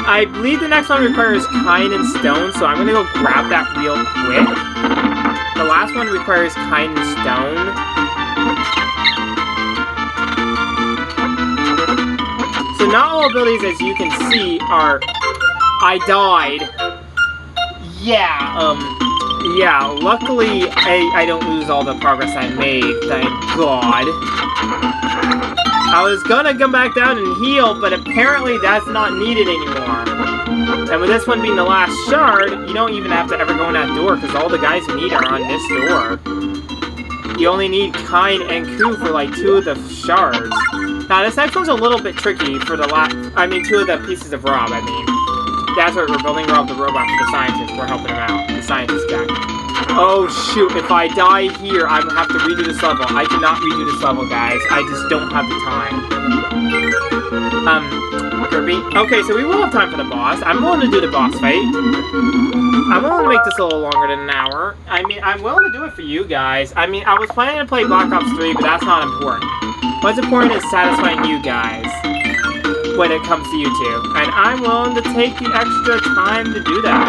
I believe the next one requires kind and stone, so I'm gonna go grab that real quick. The last one requires kind and stone. So not all abilities, as you can see, are... I died. Yeah, luckily I don't lose all the progress I made, thank God. I was gonna come back down and heal, but apparently that's not needed anymore. And with this one being the last shard, you don't even have to ever go in that door, because all the guys you need are on this door. You only need Kind and Ku for like 2 of the shards. Now this next one's a little bit tricky for the 2 of the pieces of Rob, I mean. That's what we're building Rob the robot for the scientist. We're helping him out. The scientist guy. Oh shoot, if I die here, I'm gonna have to redo this level. I cannot redo this level, guys. I just don't have the time. Kirby. Okay, so we will have time for the boss. I'm willing to do the boss fight. I'm willing to make this a little longer than an hour. I mean, I'm willing to do it for you guys. I mean, I was planning to play Black Ops 3, but that's not important. What's important is satisfying you guys when it comes to YouTube. And I'm willing to take the extra time to do that.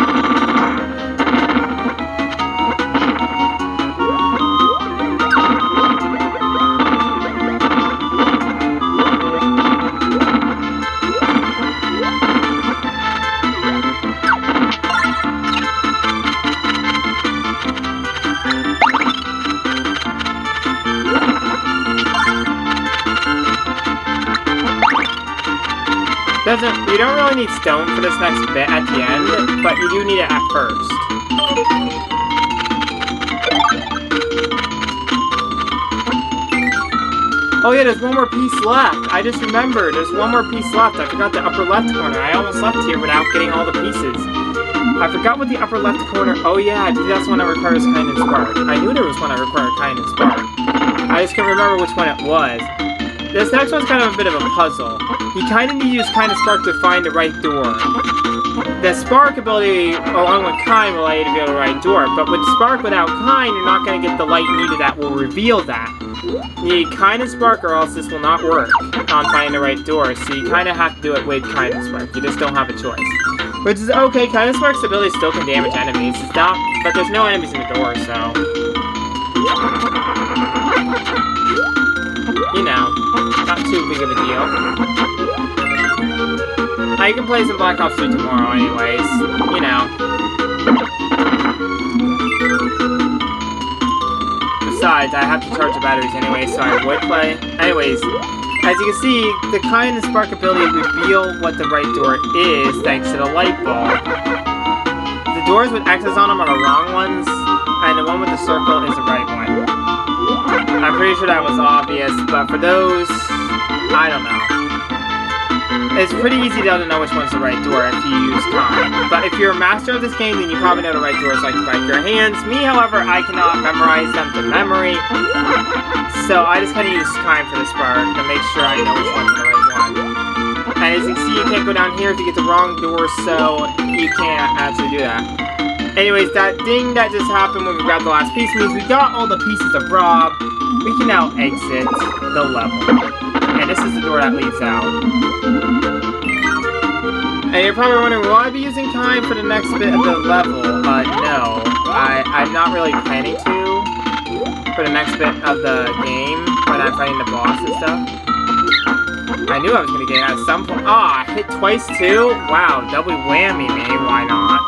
You don't really need stone for this next bit at the end, but you do need it at first. Oh yeah, there's one more piece left. I just remembered, there's one more piece left. I forgot the upper left corner. I almost left here without getting all the pieces. I forgot what the upper left corner... Oh yeah, I believe that's one that requires Kind and Spark. I knew there was one that required Kind and Spark. I just can't remember which one it was. This next one's kind of a bit of a puzzle. You kind of need to use Kind and Spark to find the right door. The Spark ability, along with Kind, will allow you to be able to the right door, but with Spark without Kind, you're not going to get the light needed that will reveal that. You need Kind and Spark, or else this will not work on finding the right door, so you kind of have to do it with Kind and Spark. You just don't have a choice. Which is okay, Kind and Spark's ability still can damage enemies. It's not, but there's no enemies in the door, so... You know, not too big of a deal. I can play some Black Ops 3 tomorrow anyways, you know. Besides, I have to charge the batteries anyway, so I would play. Anyways, as you can see, the Kind and Spark ability reveal what the right door is thanks to the light bulb. The doors with X's on them are the wrong ones, and the one with the circle is the right one. I'm pretty sure that was obvious, but for those, I don't know. It's pretty easy to know which one's the right door if you use Kind. But if you're a master of this game, then you probably know the right doors like the back of your hands. Me, however, I cannot memorize them to memory. So I just kind of use Kind for this part to make sure I know which one's the right one. And as you can see, you can't go down here if you get the wrong door, so you can't actually do that. Anyways, that thing that just happened when we grabbed the last piece means we got all the pieces of Rob. We can now exit the level. And this is the door that leads out. And you're probably wondering, will I be using Kind for the next bit of the level? No. I'm not really planning to for the next bit of the game when I'm fighting the boss and stuff. I knew I was going to get it at some point. Ah, I hit twice too? Wow, double whammy me, why not?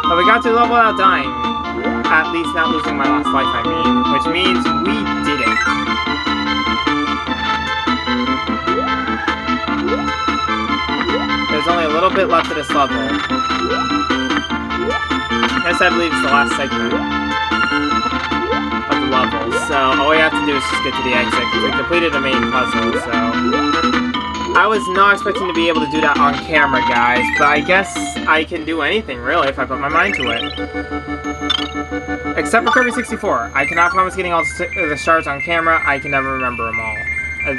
But we got to the level without dying. At least not losing my last life, I mean. Which means we did it. There's only a little bit left of this level. This, I believe, is the last segment of the level. So, all we have to do is just get to the exit, because we completed the main puzzle, so... I was not expecting to be able to do that on camera, guys, but I guess I can do anything, really, if I put my mind to it. Except for Kirby 64. I cannot promise getting all the shards on camera. I can never remember them all.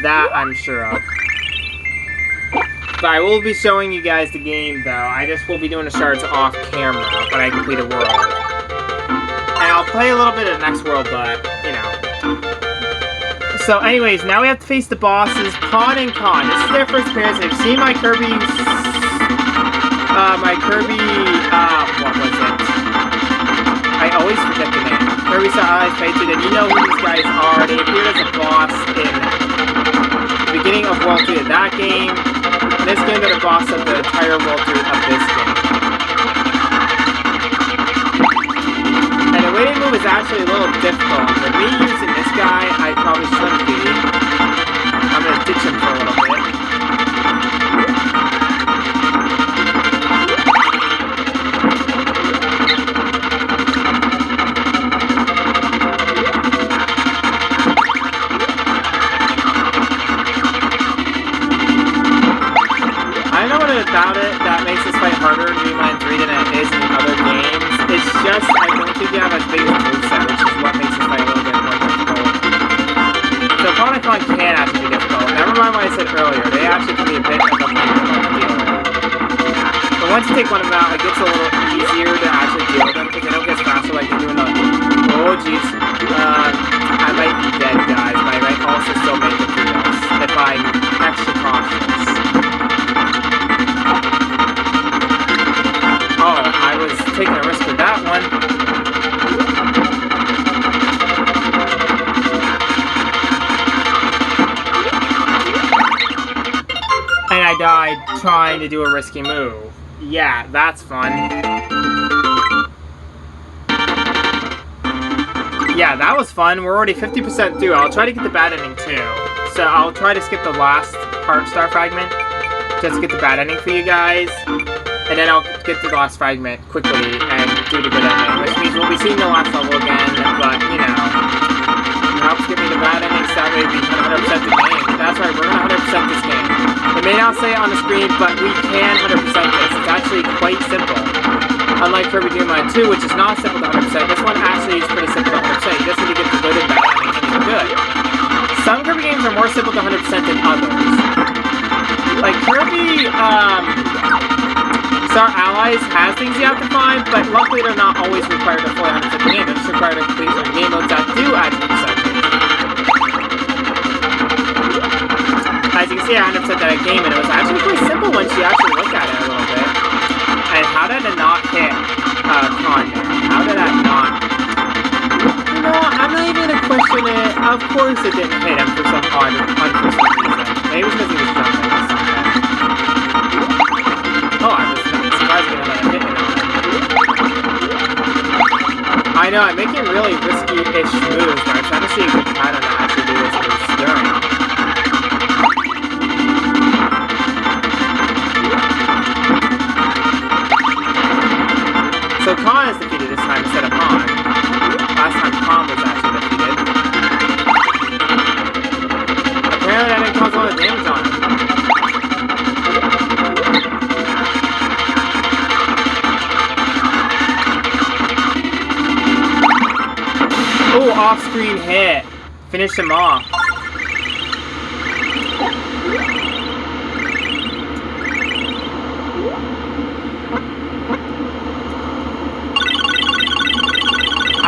That I'm sure of. But I will be showing you guys the game, though. I just will be doing the shards off camera when I complete a world. And I'll play a little bit of the next world, but, you know. So, anyways, now we have to face the bosses, Pawn and Con. This is their first appearance. They've seen my Kirby... what was it? I always forget the name. Kirby Star Allies playthrough, and you know who these guys are. They appeared as a boss in the beginning of World 3 of that game. In this game, they're the boss of the entire World 3 of this game. And the way they move is actually a little difficult. With me using this guy, I probably shouldn't be. I'm going to ditch him for a little bit. About it that makes this fight harder in Dreamland 3 than it is in the other games. It's just, I don't think you have as big of a moveset, which is what makes this fight a little bit more difficult. So Pawn and Con can actually be difficult. Never mind what I said earlier, they actually can be a bit of a pain to deal with. But once you take one of them out, it gets a little easier to actually deal with them, because they don't get faster like you're doing a... Oh jeez. I might be dead, guys, but I might also still make it through this, if I'm extra cautious. Oh, I was taking a risk with that one. And I died trying to do a risky move. Yeah, that's fun. Yeah, that was fun. We're already 50% through. I'll try to get the bad ending too. So I'll try to skip the last heart star fragment. Just to get the bad ending for you guys. And then I'll get to the last fragment quickly and do the good ending, which means we'll be seeing the last level again, but, you know, it helps give me the bad endings, that way we can 100% the game. That's right, we're going to 100% this game. It may not say it on the screen, but we can 100% this. It's actually quite simple. Unlike Kirby Dreamland 2, which is not simple to 100%, this one actually is pretty simple to 100%. You just need to get the good and bad ending, and you're good. Some Kirby games are more simple to 100% than others. Like Kirby, Star Allies has things you have to find, but luckily they're not always required to fully 100% the game. They're just required to complete certain game modes that do add to the percentage. As you can see, I 100% that game, and it was actually pretty simple once you actually look at it a little bit. And how did it not hit Con there? How did that not? You know, I'm not even gonna question it. Of course it didn't hit him for some unforeseen reason. Maybe it was because he was jumping or something. Oh, I was not surprised to let him hit me now. I know, I'm making really risky-ish moves, but I'm trying to see a good pattern to actually do this moves during. So Con is defeated this time instead of Pawn. Last time Pawn was actually defeated. Apparently that didn't cause a lot of damage on him. Oh, off-screen hit. Finish him off.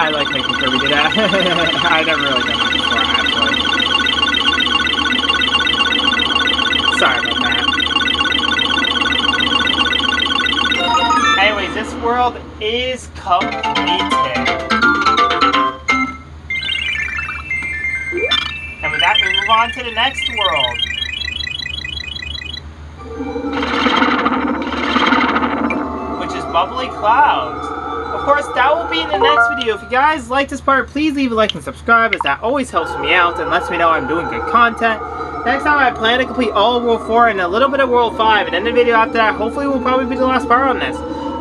I like making Kirby do that. I never really done that before, actually. Sorry about that. Anyways, this world is completed. And with that, we move on to the next world. Which is Bubbly Clouds. Of course, that will be in the next video. If you guys like this part, please leave a like and subscribe, as that always helps me out and lets me know I'm doing good content. Next time I plan to complete all of World 4 and a little bit of World 5, and then the video after that hopefully will probably be the last part on this.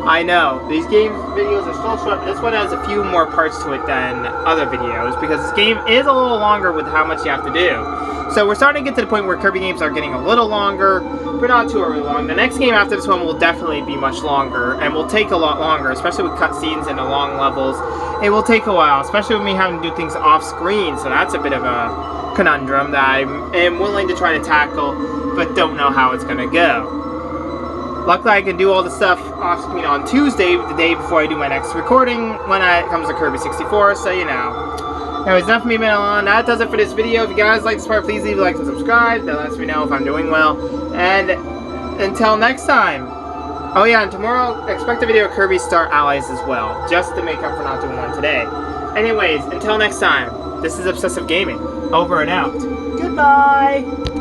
I know, these game videos are still short, but this one has a few more parts to it than other videos, because this game is a little longer with how much you have to do. So we're starting to get to the point where Kirby games are getting a little longer, but not too really long. The next game after this one will definitely be much longer, and will take a lot longer, especially with cutscenes and the long levels. It will take a while, especially with me having to do things off screen, so that's a bit of a conundrum that I am willing to try to tackle, but don't know how it's gonna go. Luckily, I can do all the stuff off screen on Tuesday, the day before I do my next recording, when it comes to Kirby 64, so you know. Anyways, enough of me being on. That does it for this video. If you guys like this part, please leave a like and subscribe. That lets me know if I'm doing well. And until next time. Oh yeah, and tomorrow, expect a video of Kirby Star Allies as well, just to make up for not doing one today. Anyways, until next time, this is Obsessive Gaming. Over and out. Goodbye!